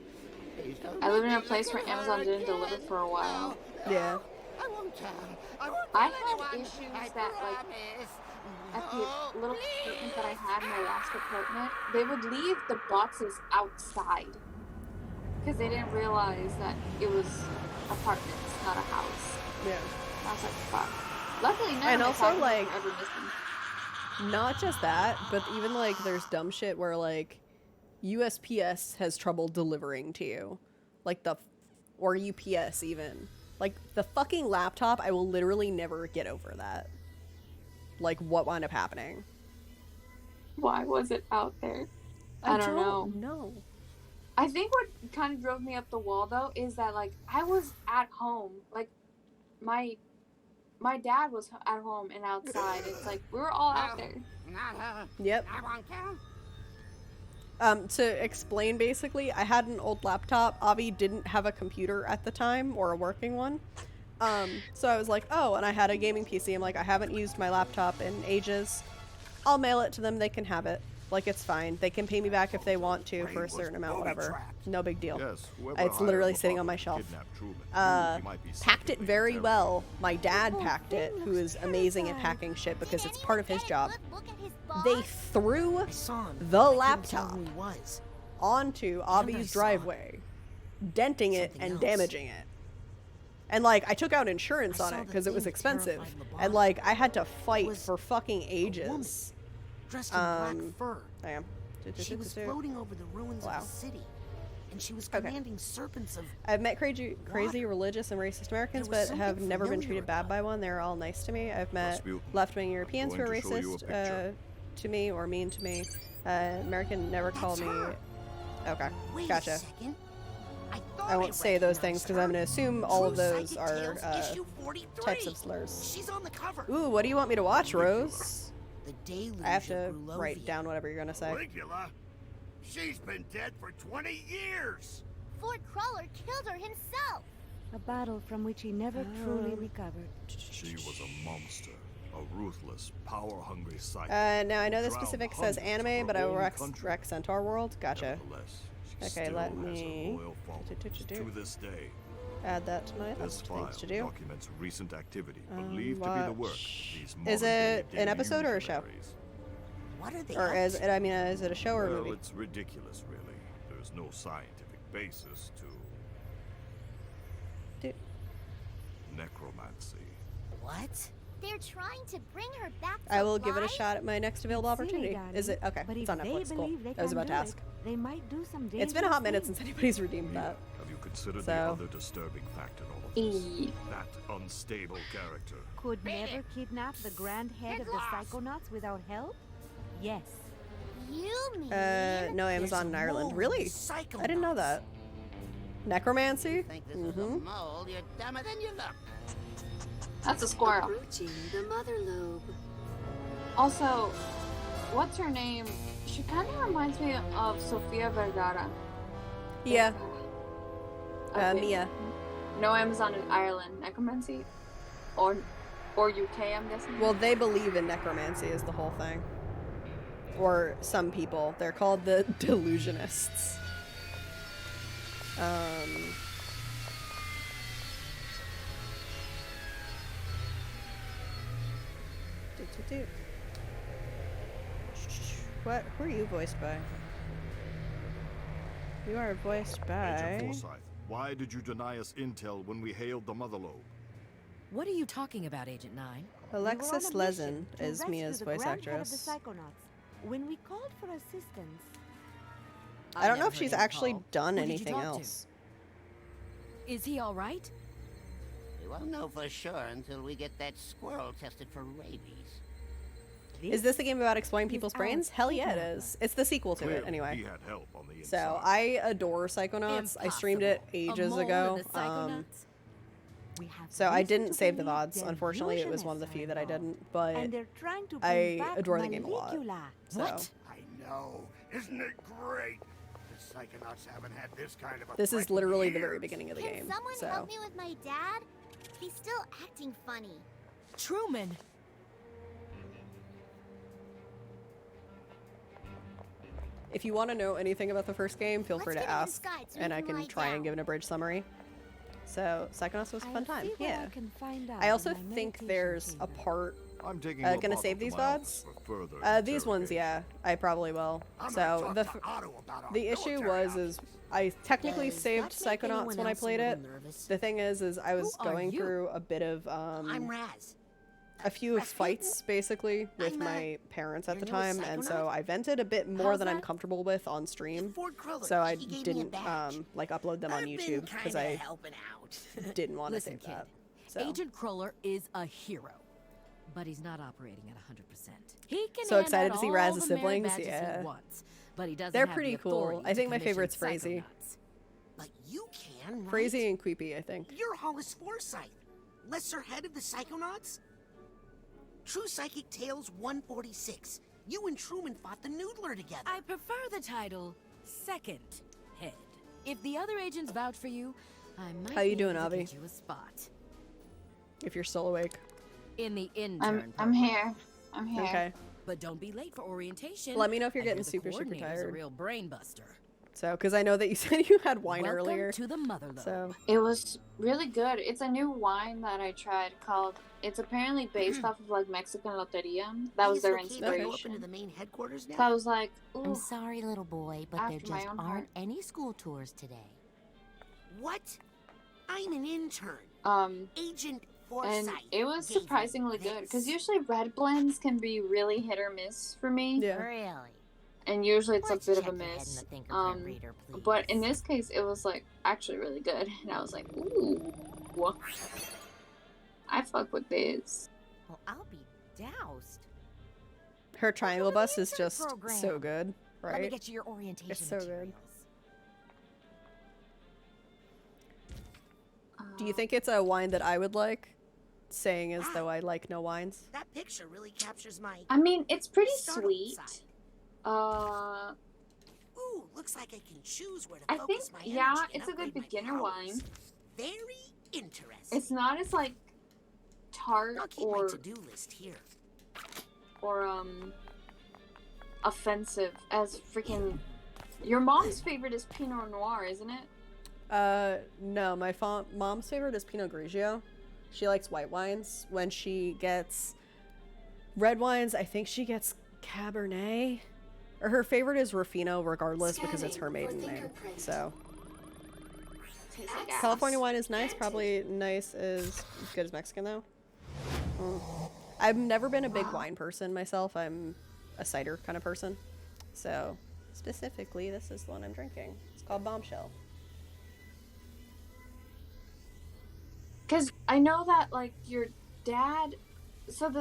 Please don't I live in make a me place look where at her Amazon didn't again. deliver for a while. No, Yeah. I won't tell. I won't I tell had anyone. issues I that, like, promise. At the No, little apartment that I had, my last apartment, they would leave the boxes outside because they didn't realize that it was apartments, not a house. Yeah. I was like, fuck. Luckily, none And of also, my packages like, were ever missing. Not just that, but even, like, there's dumb shit where, like, USPS has trouble delivering to you. Like, or UPS even. Like, the fucking laptop, I will literally never get over that. Like, what wound up happening? Why was it out there? I don't know. No. I think what kind of drove me up the wall, though, is that, like, I was at home. Like, my dad was at home and outside. It's like, we were all out there. Not her. Yep. I won't tell. To explain, basically, I had an old laptop. Avi didn't have a computer at the time, or a working one. So I was like, oh, and I had a gaming PC. I'm like, I haven't used my laptop in ages. I'll mail it to them. They can have it. Like, it's fine. They can pay me back if they want to for a certain amount, whatever. No big deal. Yes, whoever It's hired literally Mufasa sitting on to my shelf. kidnap Truman, he might be Packed it secretly very terrible. well. My dad packed it, who is amazing at packing shit because it's part of his job. Look at his boss. They threw I saw him. the I couldn't tell laptop who he was. onto I Avi's saw driveway, denting it something and else. damaging it. And, like, I took out insurance I on saw it the because it was thing that expensive. terrified And, Lobotomy. like, I had to fight was for fucking woman. ages. Dressed in black fur. I am. She was floating over the ruins Wow. of the city, and she was Okay. commanding serpents of. I've met crazy, religious, and racist Americans, There was but have something never been familiar treated bad about by one. They're all nice to me. I've met Rasputin, left-wing Europeans who are going to show you a racist picture. to me or mean to me. American never called me. her. Okay, Wait gotcha. a second. I won't say those things because I'm going to assume all of True those Psychic are Tales, issue 43. types of slurs. She's on the cover. Ooh, what do you want me to watch, Rose? The deluge I have to of Grulovia. write down whatever you're going to say. Caligula? She's been dead for 20 years. Fort Crawler killed her himself. A battle from which he never truly recovered. She was a monster, a ruthless, power-hungry psycho. Now I know the who drowned specific says hundreds of anime, her but I will own rec country. Centaur World. Gotcha. Nevertheless, she Okay, still let has me a loyal followers to this day. add that to my This list of file things to do. documents recent activity believed to be the work of these Is modern-day it an episode or a show? delusionaries. What are they Or up is to? it? I mean, is it a show or a Well, movie? it's ridiculous, really. There's no scientific basis to Dude. necromancy. What? They're trying to bring her back to I will give it a life? shot at my next available Silly, opportunity. darling. Is it okay? But It's if on they Netflix. Cool. believe they I was can about to do ask. it, They might do some dangerous It's been a hot minute things. since anybody's redeemed that. Have you considered So- the other disturbing fact in all of this? E. That unstable character. Could never kidnap the grand head of the Psychonauts without help? Yes. You mean? No, Amazon in Ireland. Really? I didn't know that. Necromancy? Think this is a mole? You're dumber than you look. That's a squirrel. Approaching the mother lobe. Also, what's her name? She kind of reminds me of Sofia Vergara. Yeah. Okay. Mia. No Amazon in Ireland. Necromancy? Or UK, I'm guessing? Well, they believe in necromancy is the whole thing. Or some people. They're called the delusionists. What? Who are you voiced by? You are voiced by... Agent Forsyth, why did you deny us intel when we hailed the Mother Lobe? What are you talking about, Agent 9? Alexis We were on a mission Lezen to is rescue Mia's the voice grand head of the actress. Psychonauts. When we called for assistance, I don't know never if she's heard him actually call. done Who did you anything talk to? else. Is he all right? We won't know for sure until we get that squirrel tested for rabies. Is this the game about exploiting people's our brains? Hell yeah, it kidnapper. is. It's the sequel to Clearly, it, anyway. he had help on the inside. So I adore Psychonauts. I streamed it Impossible. A ages mole ago. in the Psychonauts? we have So I reason didn't to save the believe VODs. Unfortunately, it was one of the delusionists few are that I involved. didn't. But And they're trying to I bring back adore the game a lot. Malicula. So I know. Isn't it great? The Psychonauts haven't had this kind of a this is threat in literally the very years. beginning of the Can game. someone So help me with my dad? He's still acting funny. Truman! if you want to know anything about the first game, feel free Let's to get ask, inside so we and I can can lie try down. and give an abridged summary. So Psychonauts was a fun time. See what Yeah. I can find out I also in my think meditation there's a chamber. part. I'm taking Gonna save these VODs? For further These ones, yeah, I probably will. I'm So gonna the talk to Otto about our the issue military was options. I technically Does saved that make Psychonauts anyone when I else a played little it. nervous? The thing is I was Who are going you? through a bit of I'm Raz. a few fights basically with I'm, my parents at your the newest time, and so Psychonaut? I vented a bit more How's than I'm that? comfortable with on stream. Ford Cruller, So I he gave me a didn't badge. like upload them on I've been YouTube because kinda I helping out. didn't want to Listen, save kid. that. So Agent Kroller is a hero, but he's not operating at 100%. He can So hand excited out to see all Raz's the merit siblings, badges he yeah. wants, but he doesn't they're have pretty the cool. authority I to think my commission favorite's Frazee. Psychonauts. But you can, right? Crazy and creepy, I think. You're Hollis Forsyth, lesser head of the Psychonauts? True Psychic Tales 146. You and Truman fought the Noodler together. I prefer the title Second Head. If the other agents vouch for you, I might How you be able doing, to Avi? get you a spot If you're still awake. in the intern. I'm here. I'm here. Okay. But don't be late for orientation. Let me know if you're I hear getting the super coordinator's tired. A real brain buster. So, because I know that you said you had wine Welcome earlier. to the Motherlode. So, It was really good. It's a new wine that I tried called. It's apparently based off of like Mexican Loteria. That was Is their it okay if I go up into inspiration. the main headquarters now? So I was like, I'm ooh, sorry, little boy, but there After my just own aren't heart. any school tours today. What? I'm an intern. Agent and Forsyth. it was gave me surprisingly good because this. usually red blends can be really hit or miss for me. yeah. Really? And usually it's Let's a bit of check a ahead in miss. the fingerprint reader, But in please. this case, it was like actually really good, and I was like, ooh, I fuck with this. Well, I'll be doused. Her triangle doing the bus is intern just program. so good, Let me right? get you your orientation It's so good. materials. Do you think it's a wine that I would like? Saying as though I like no wines. That picture really captures my. I mean, it's pretty startled sweet. side. Ooh, looks like I can choose where to I focus think, my yeah, energy and it's a good upgrade my beginner powers. wine. Very interesting. It's not as like tart I'll keep or my to-do list here. offensive as freaking. Your mom's favorite is Pinot Noir, isn't it? No, my mom's favorite is Pinot Grigio. She likes white wines. When she gets red wines, I think she gets Cabernet. Or her favorite is Rufino, regardless, because it's her maiden name. So, Tastes like ass. California wine is nice. Probably nice as good as Mexican, though. I've never been a big wine person myself. I'm a cider kind of person. So, Specifically, this is the one I'm drinking. It's called Bombshell. Because I know that, like, your dad... So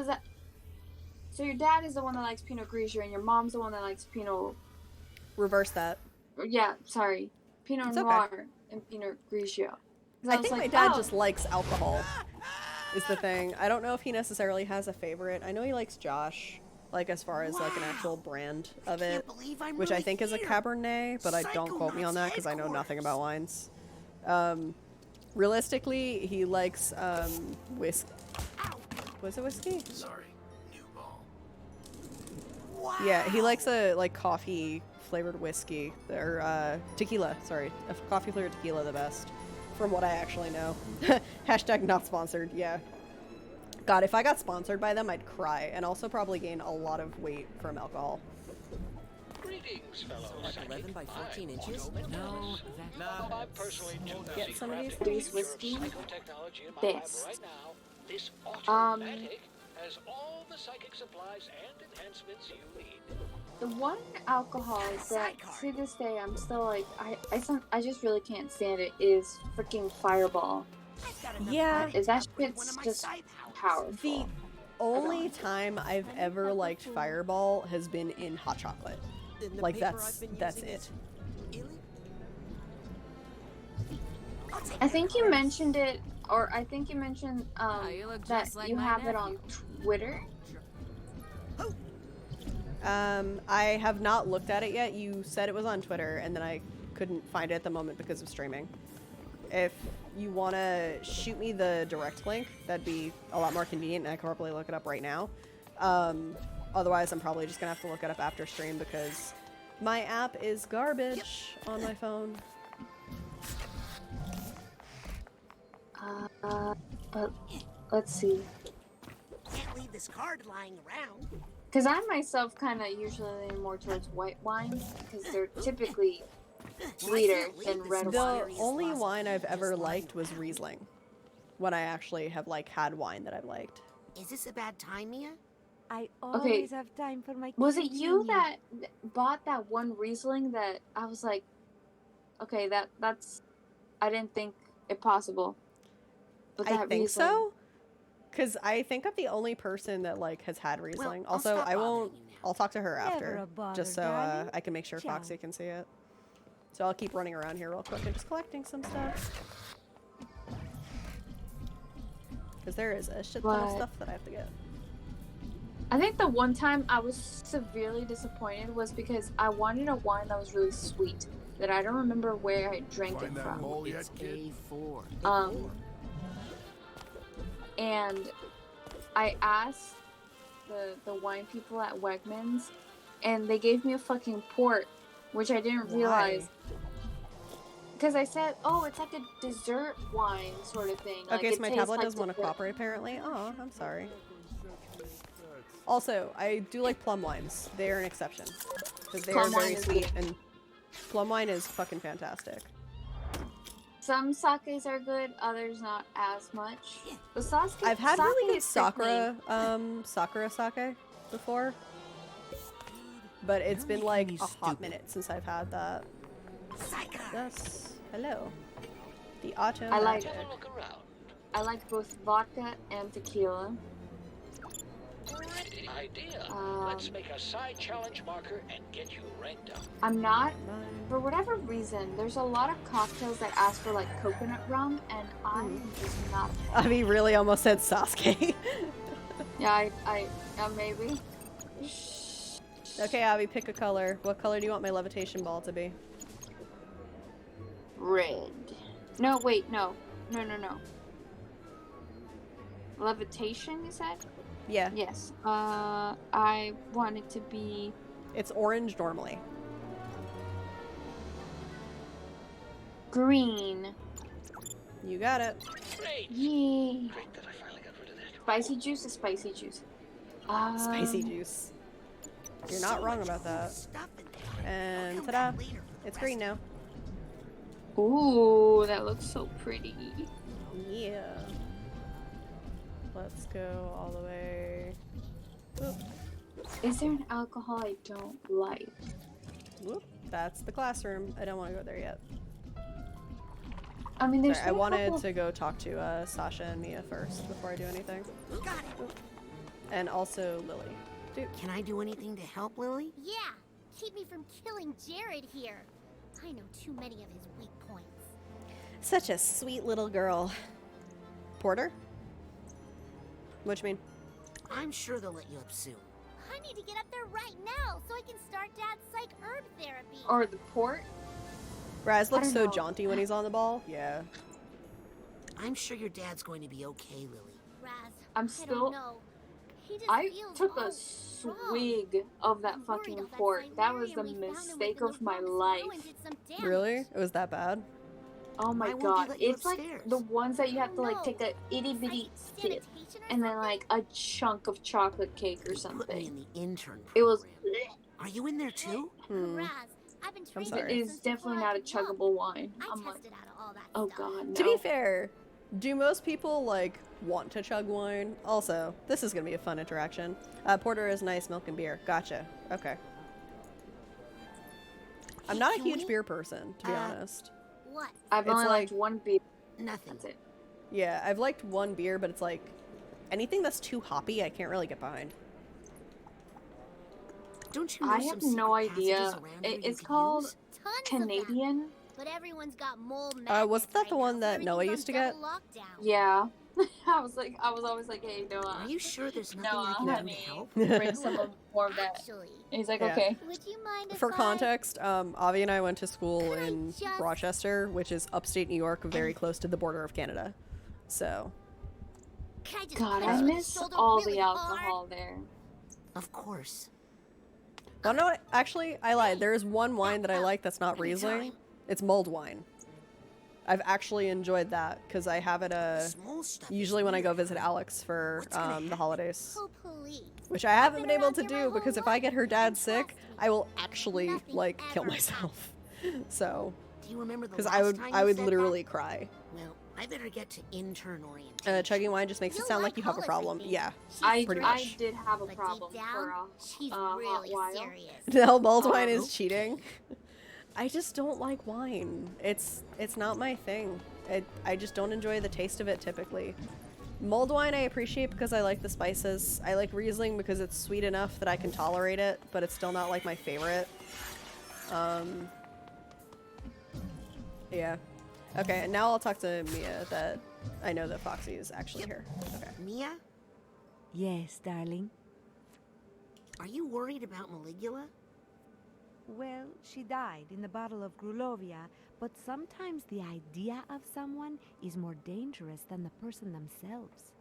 your dad is the one that likes Pinot Grigio, and your mom's the one that likes Pinot... Reverse that. Yeah, sorry. Pinot It's okay. Noir and Pinot Grigio. 'Cause I was think like, my dad oh. just likes alcohol, is the thing. I don't know if he necessarily has a favorite. I know he likes Josh, like as far as like an actual brand of it, which I think is a Cabernet, but I don't quote me on that because I know nothing about wines. Realistically, he likes whiskey. Was it whiskey? Sorry, new ball. Yeah, he likes a like coffee flavored whiskey or tequila. Sorry, a coffee flavored tequila, the best, from what I actually know. Hashtag not sponsored. Yeah. God, if I got sponsored by them, I'd cry, and also probably gain a lot of weight from alcohol. Greetings, fellow Like 11 by 14 inches? No, I personally do Get some of these, These whiskey. psychotechnology in my Best. lab right now. This automatic has all the psychic supplies and enhancements you need. The one alcohol that to this day I'm still like I just really can't stand it is freaking Fireball. Yeah. Is that shit's just powerful. The only time I've ever liked Fireball has been in hot chocolate. In the Like paper that's I've been that's using it. is- Really? I think you mentioned it, or I think you mentioned you look that just like you my have it nephew. on Twitter. I have not looked at it yet. You said it was on Twitter, and then I couldn't find it at the moment because of streaming. If you want to shoot me the direct link, that'd be a lot more convenient, and I can probably look it up right now. Otherwise, I'm probably just gonna have to look it up after stream because my app is garbage on my phone. But let's see. Can't leave this card lying around. Because I myself kind of usually lean more towards white wines because they're typically sweeter than red The wine. only wine I've ever liked was Riesling. When I actually have like had wine that I've liked. Is this a bad time, Mia? I always have time for my Was it you continue. that bought that one Riesling that I was like, okay, that's I didn't think it possible. But I that think Riesling, so. Because I think I'm the only person that like has had Riesling. I'll Also, stop I won't. bothering you now. I'll talk to her Never after, a bother, just so darling. I can make sure Ciao. Foxy can see it. So I'll keep running around here real quick and just collecting some stuff. Because there is a shit ton of What? stuff that I have to get. I think the one time I was severely disappointed was because I wanted a wine that was really sweet that I don't remember where I drank Find it that from. hole yet, It's kid? A4. And I asked the wine people at Wegmans, and they gave me a fucking port, which I didn't realize. Because I said, oh, it's like a dessert wine sort of thing. Like, Okay, it so my tastes tablet like doesn't want to dessert. cooperate apparently. Oh, I'm sorry. Also, I do like plum wines. They are an exception. Because they Plum are wine very is sweet, good. and plum wine is fucking fantastic. Some sakes are good, others not as much. The sake, I've had sake really good is sickening. Sakura sake before. But it's been like a hot minute since I've had that. Yes. Hello. The auto I like- magic. I like both vodka and tequila. Great idea. Um, Let's make a side challenge marker and get you ranked up. I'm not, for whatever reason, there's a lot of cocktails that ask for like coconut rum, and I'm just not. Abby really almost said Sasuke. Yeah, I maybe. Okay, Abby, pick a color. What color do you want my levitation ball to be? Red. No, wait, no. Levitation, you said? Yeah. Yes. I want it to be It's orange normally. green. You got it. Great. Yay. Great that I finally got rid of that. Spicy juice is spicy juice. Spicy juice. You're not wrong about that. And ta-da! It's green now. Ooh, that looks so pretty. Yeah. Let's go all the way. Oop. Is there an alcohol I don't like? Whoop, that's the classroom. I don't want to go there yet. I mean, there's Sorry, I still a wanted couple- to go talk to Sasha and Mia first before I do anything. Got it. And also Lily. Dude. Can I do anything to help, Lily? Yeah, keep me from killing Jared here. I know too many of his weak points. Such a sweet little girl. Porter? What you mean? I'm sure they'll let you up soon. I need to get up there right now so I can start Dad's psych herb therapy. Or the port. Raz looks I so don't know. jaunty when he's on the ball. Yeah. I'm sure your dad's going to be okay, Lily. Raz, I'm I still. don't know. He just I feels took all a swig of that fucking worried about port. That was the Cyberium we found mistake within of the my Bronx life. ruin did some damage. Really? It was that bad? Oh my Why won't god. they let you It's like upstairs? the ones that you have to like No. take a itty bitty Psychic sip sanitation or and then something? like a chunk of chocolate cake or Put me something. in the intern program. It was. Are you in there too? Raz, I've been training sorry. It since is before definitely I not a could walk. chuggable wine. I I'm like, tested out all that oh stuff. god, no. To be fair, do most people, like, want to chug wine? Also, this is going to be a fun interaction. Porter is nice milk and beer. Gotcha. Okay. I'm not a Can huge we- beer person, to be Uh, honest. What? I've It's only like- liked one beer. Nothing. That's it. Yeah, I've liked one beer, but it's like, anything that's too hoppy, I can't really get behind. Don't you know I some have secret no idea. passages around here you It's could called use? Tons of them. Canadian. But everyone's got mole wasn't magnets that right the one now, that so Noah everything's used to on get? double lockdown. Yeah. I was always like, hey, Noah. Are you sure there's nothing Noah, I can do honey, to help? bring some more of that. Actually, And he's like, Yeah. okay. would you mind if For I... context, Avi and I went to school Could I in just- Rochester, which is upstate New York, very close to the border of Canada. So, Can I just God, punch I you in the miss shoulder all really the alcohol hard? there. Of course. well, no, actually, I lied. There is one wine that I like that's not Riesling. Anytime. It's mulled wine. I've actually enjoyed that because I have it Small stuff is usually when I go weird. visit Alex for What's gonna the happen? holidays, Oh, please. which I haven't been been able around to here my do whole because if I get her life, dad and sick, trust me, I will actually nothing like kill ever myself. So, Do you remember the because last I would time I you would said literally that? cry. Well, I better get to intern orientation. Chugging wine just makes it You'll sound like like you have a college, I problem. think. Yeah. She's pretty I much. did have a But problem deep for down, she's hot really while. serious. No, mulled wine is okay. cheating. I just don't like wine. It's not my thing. I just don't enjoy the taste of it typically. Mulled wine I appreciate because I like the spices. I like Riesling because it's sweet enough that I can tolerate it, but it's still not like my favorite. Yeah. Okay, and now I'll talk to Mia that I know that Foxy is actually here. Okay. Mia, Yes, darling. are you worried about Maligula? Well, she died in the Battle of Grulovia, but sometimes the idea of someone is more dangerous than the person themselves.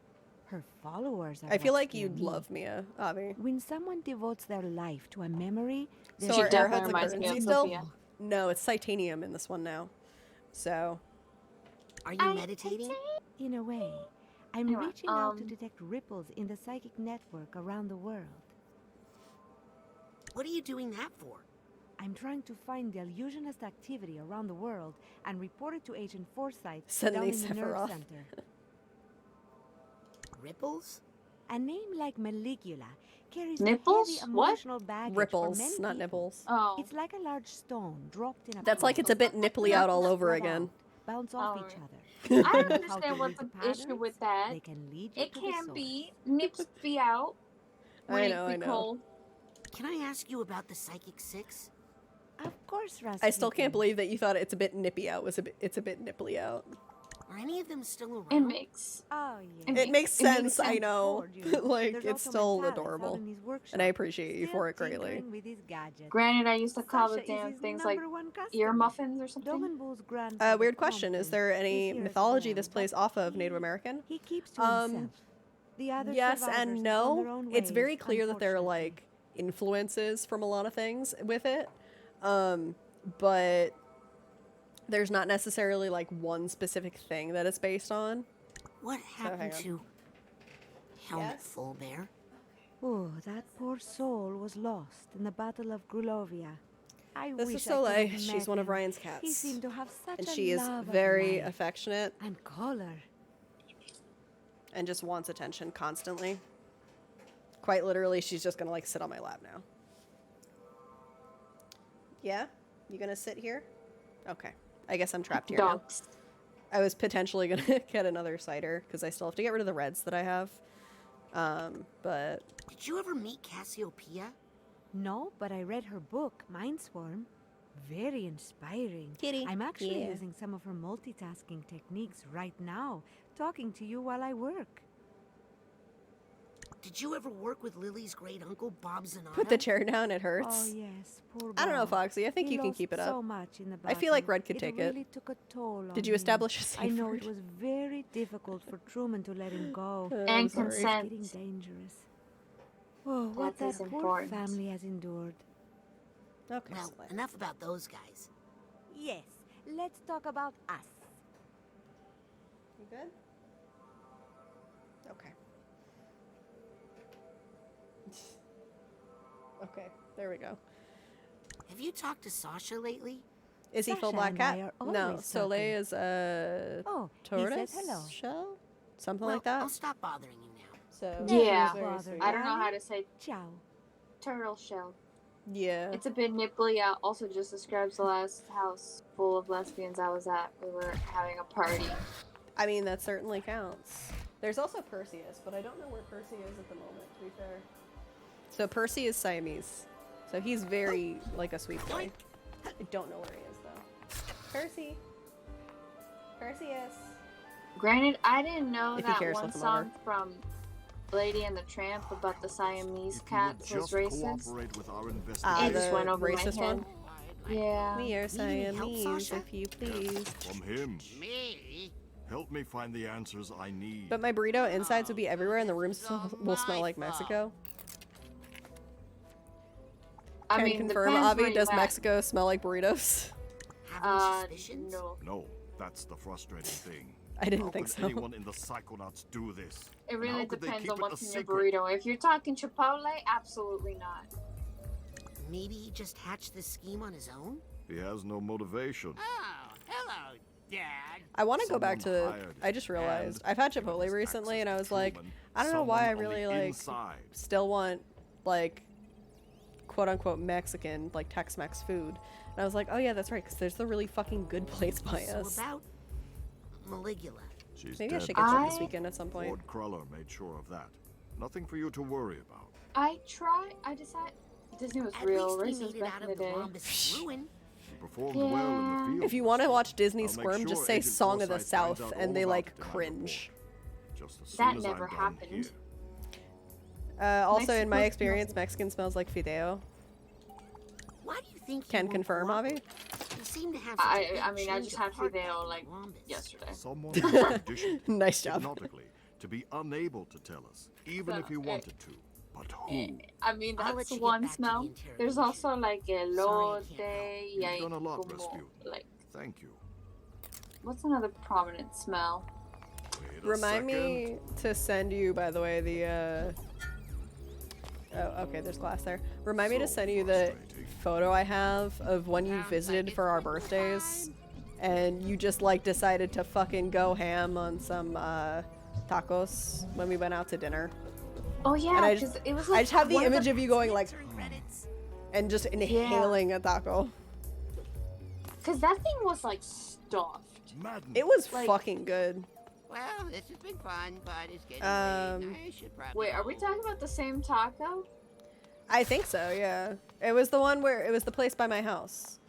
Her followers are I feel what like scare you'd me. love Mia, Avi. When someone devotes their life to a memory, So there's are definitely arrowheads a reminds me currency of still? Sophia. No, it's titanium in this one now. So, Are you meditating? in a way, I'm Anyway, reaching out to detect ripples in the psychic network around the world. What are you doing that for? I'm trying to find the illusionist activity around the world and report it to Agent Forsyth Suddenly down in the nerve Sephiroth. center. Ripples? A name like Maligula carries Nipples? heavy What? emotional baggage for ripples, many not people. nipples. Oh. It's like a large stone dropped in a That's like pot. it's a bit nipply out all over Rub again. out, bounce off each Alright. other. I Know how to understand what's read the issue patterns? with that. They can lead you It to the can source. be nips be out. I know. Nicole. Can I ask you about the Psychic Six? Of course, Rasputin. I still can't believe that you thought it's a bit nippy out. It's a bit nipply out. Are any of them still around? It makes. Oh, It yeah. It makes It makes sense. I sense. know. Ford, you know. Like There's it's also still Mentalis out adorable, in his workshop, and I appreciate you still for it greatly. tinkering with his gadgets. Granted, I used to call Sasha the is damn his things like #1 customer. ear muffins or something. Dovenbo's grandfather Weird question. Is Compton there any is here as mythology well, this plays but off of he- Native American? He keeps to Um, himself. The other Yes survivors and have gone their no. own It's very ways, clear that there are unfortunately. like influences from a lot of things with it, but there's not necessarily like one specific thing that it's based on. What happened hang on. to Helmet Yes? Fullbear? Oh, that poor soul was lost in the Battle of Grulovia. I This wish is I could Soleil. have She's met one of him. Ryan's He cats, seemed to have such and a she is love of very life affectionate and color. and just wants attention constantly. Quite literally, she's just gonna like sit on my lap now. Yeah? You gonna sit here? Okay. I guess I'm trapped here now. Dogs. I was potentially gonna get another cider, because I still have to get rid of the reds that I have. But... Did you ever meet Cassiopeia? No, but I read her book, Mindswarm. Very inspiring. Kitty. I'm actually Yeah. using some of her multitasking techniques right now, talking to you while I work. Did you ever work with Lily's great uncle, Bob Zanata? Put the chair down, it hurts. Oh yes, poor I don't know, Bob. Foxy. I think He you can lost keep it so up. much in the I feel like battle. Red could take it. really took a toll on Did you him. establish a safe I know word? it was very difficult for Truman to let him go. I'm And sorry. consent. It's getting dangerous. Oh, what That is that poor important. family has endured. Okay. Well, enough about those guys. Yes, let's talk about us. You good? Okay. Okay, there we go. Have you talked to Sasha lately? Is he full Sasha black and I cat? are No, always Soleil is a Oh, he tortoise said hello. shell? Something Well, like that. I'll stop bothering you now. So Yeah. he's very Bother. sweet. I don't know how to say Ciao. turtle shell. Yeah. It's a bit nipply. Also, just describes the last house full of lesbians I was at. We were having a party. I mean, that certainly counts. There's also Perseus, but I don't know where Percy is at the moment, to be fair. So Percy is Siamese. So he's very, like, a sweet boy. I don't know where he is, though. Percy! Perseus! Granted, I didn't know If he that cares, one look him song from Lady and the Tramp about the Siamese cats was Just racist. cooperate with our It investigation. just went over my racist head. one? Yeah. We are Need any help, Siamese, Sasha? if you please. From him. Me? Help me find the answers I need. But my burrito insides would be everywhere and the room will smell like Mexico. I Can mean, confirm, depends Avi, where you does at. Mexico smell like burritos? Have any suspicions? No. No, that's the frustrating thing. I didn't How think could so. anyone in the Psychonauts do this? It And really how could they depends keep on it what's a in your secret? burrito. If you're talking Chipotle, absolutely not. Maybe he just hatched this scheme on his own? He has no motivation. Oh, hello, Dad. I want to go back Someone to. hired I just him, realized and I've had given Chipotle us recently, access and I to was like, Truman, I don't know why I someone on really the like inside. still want like quote unquote Mexican, like Tex-Mex food. And I was like, oh yeah, that's right, because there's the really fucking good place by So us. about Maligula. She's Maybe I dead. should get some this I- weekend at some point. Lord Cruller made sure of that. Nothing for you to worry about. I decided Disney was At real least he racist made it back out in the of the day. Rhombus ruin. He performed well in the field. If you want to watch Disney I'll make Squirm, sure just say Agent Song of the Forsyth finds South, out and all they about like it in my cringe. report. Just as That soon as never I'm done happened. here. Also, in my Mexico experience, smells- Mexican smells like fideo. Why do you think he Can won't confirm, Avi? cooperate? You seem to have such a big I mean, I change just of had heart Fideo back in like Rhombus. yesterday. Someone has conditioned him Nice job. hypnotically to be unable to tell us, even if he wanted to. But who? I mean, I'll that's let you get one back to the smell. There's interrogation. also like elote, Sorry, I can't You've y done a lot, como, Rasputin. like, Thank you. what's another prominent smell? Wait a Remind second. me to send you, by the way, the Oh, okay, there's glass there. Remind me to So send you the frustrating. photo I have of when you visited for our birthdays, and you just like decided to fucking go ham on some tacos when we went out to dinner. Oh yeah, And I because just, it was I like just have the one image of you going like Credits. and just inhaling a taco. Because that thing was like stuffed. Madden. It was Like- fucking good. Well, this has been fun, but it's getting Um, late. I should probably Wait, are we go. talking about the same taco? I think so, yeah. It was the one where it was the place by my house.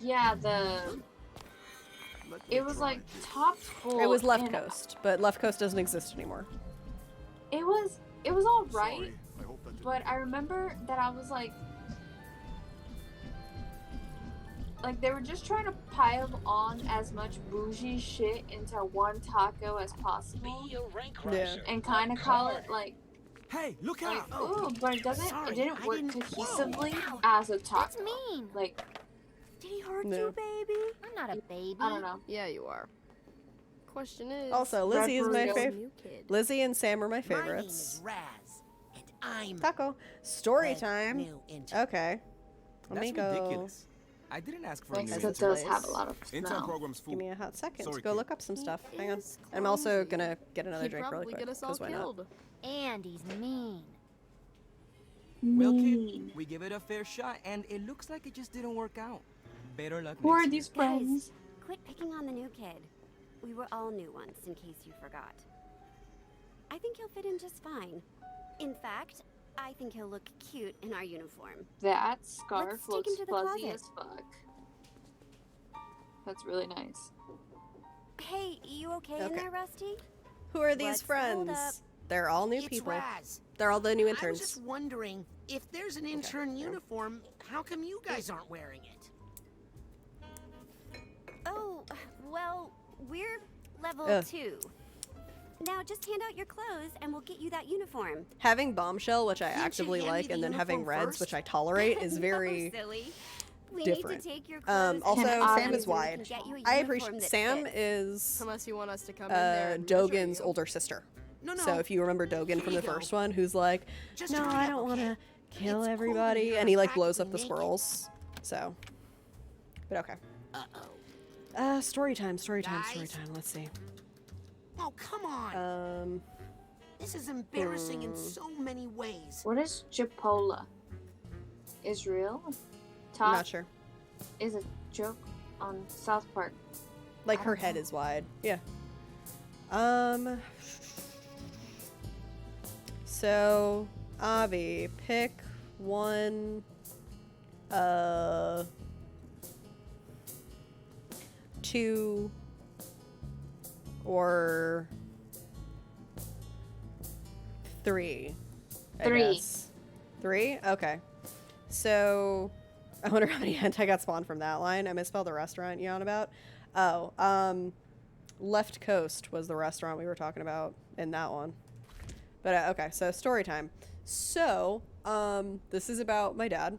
Yeah, Let me it was try like this. top full. It was Left and Coast, but Left Coast doesn't exist anymore. It was all right, Sorry, I hope that didn't but I hurt. remember that I was like they were just trying to pile on as much bougie shit into one taco as possible, Yeah. and kind of call it like Hey, look like out! ooh, but it doesn't. Sorry, It didn't I work didn't- cohesively Whoa. as a That's taco. mean. Like Did he hurt No. you, baby? I'm not a baby. I don't know. Yeah, you are. Question is. Also, Lizzie is my burrito. favorite. New kid. Lizzie and Sam are my My name favorites. is Raz, and I'm Taco. Story the time. new intern. Okay. Let me That's go. ridiculous. I didn't ask for a new Mexico Mexico intern. does place. have a lot of Intern smell. program's full. Give me a hot second Sorry, to go kid. look up some stuff. He Hang on. is And I'm also clumsy. gonna get another He'd drink really probably quick. get us all 'Cause why not? killed. And he's mean. Well, kid, mean. we give it a fair shot, and it looks like it just didn't work out. Better luck Who are next these year. friends? Quit picking on the new kid. We were all new once, in case you forgot. I think he'll fit in just fine. In fact, I think he'll look cute in our uniform. That scarf Let's take looks him to the fuzzy closet. as fuck. That's really nice. Hey, you okay in Okay. there, Rusty? Who are these Let's hold up. friends? They're all new It's people. Raz. They're all the new I was interns. just wondering, if there's an intern uniform, how come you guys aren't wearing it? Oh, well, we're level Ugh. 2. Now just hand out your clothes and we'll get you that uniform. Having Bombshell, which I Can't you actively hand me like, the and then having uniform Reds, first? which I tolerate, is very No, silly. We different. need to take your clothes Also, Can Sam I- is wide. Get you a I uniform appreciate that Sam fits. is Unless you want us to come in there and measure Dogen's you. older sister. No. So if you remember Dogen from Here the you go. first one, who's like, Just no, hurry I up, don't want okay? to kill It's cold in everybody, here, and he like I'm blows up the naked. squirrels. So, but okay. Uh-oh. Story time. Story time. Guys? Let's see. Oh, come on. This is embarrassing in so many ways. What is Chipola? Israel? I'm Top not sure. is a joke on South Park. Like I her don't head know. is wide. Yeah. So Avi, pick one. 2 or 3. I 3. guess. 3? Okay. So I wonder how many hentai got spawned from that line. I misspelled the restaurant you on about. Oh, Left Coast was the restaurant we were talking about in that one. But okay, so story time. So, this is about my dad.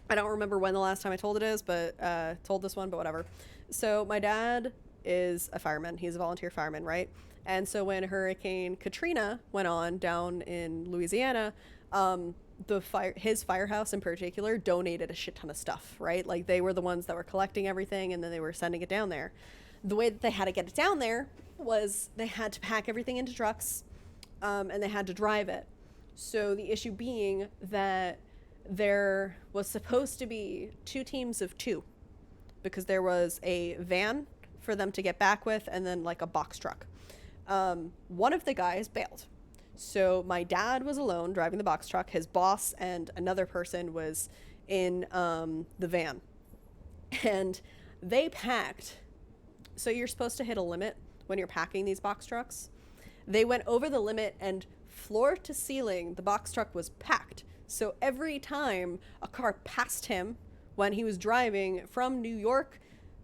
I don't remember when the last time I told it is, but told this one, but whatever. So my dad is a fireman. He's a volunteer fireman, right? And so when Hurricane Katrina went on down in Louisiana, his firehouse in particular donated a shit ton of stuff, right? Like they were the ones that were collecting everything and then they were sending it down there. The way that they had to get it down there was they had to pack everything into trucks, and they had to drive it. So the issue being that there was supposed to be 2 teams of 2 because there was a van for them to get back with and then like a box truck. One of the guys bailed. So my dad was alone driving the box truck. His boss and another person was in the van. And they packed. So you're supposed to hit a limit when you're packing these box trucks. They went over the limit and floor to ceiling, the box truck was packed. So every time a car passed him when he was driving from New York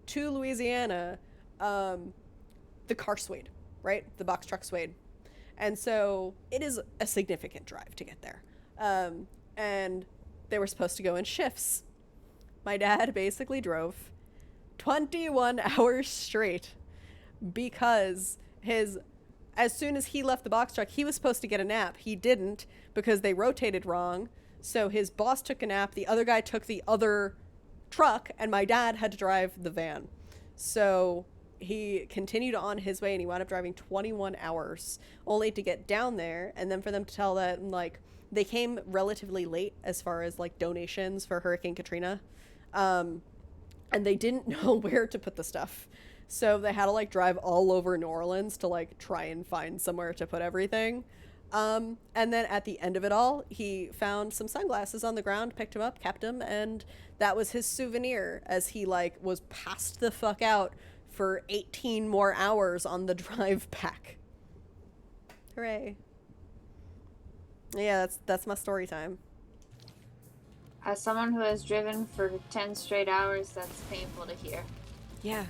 to Louisiana, the car swayed, right? The box truck swayed. And so it is a significant drive to get there. And they were supposed to go in shifts. My dad basically drove 21 hours straight because as soon as he left the box truck, he was supposed to get a nap. He didn't because they rotated wrong. So his boss took a nap, the other guy took the other truck, and my dad had to drive the van. So he continued on his way and he wound up driving 21 hours only to get down there, and then for them to tell that like they came relatively late as far as like donations for Hurricane Katrina. And they didn't know where to put the stuff. So they had to like drive all over New Orleans to like try and find somewhere to put everything. And then at the end of it all, he found some sunglasses on the ground, picked them up, kept them, and that was his souvenir as he like was passed the fuck out for 18 more hours on the drive back. Hooray. Yeah, that's my story time. As someone who has driven for 10 straight hours, that's painful to hear. Yeah.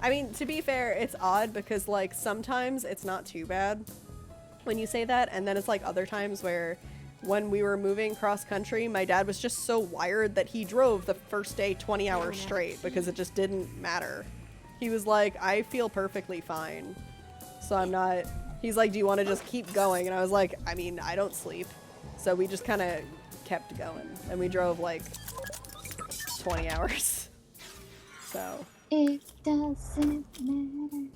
I mean, to be fair, it's odd because, like, sometimes it's not too bad when you say that, and then it's like other times where when we were moving cross country, my dad was just so wired that he drove the first day 20 hours straight because it just didn't matter. He was like, I feel perfectly fine. So I'm not... He's like, do you want to just keep going? And I was like, I mean, I don't sleep. So we just kind of kept going. And we drove like 20 hours. So... It doesn't matter.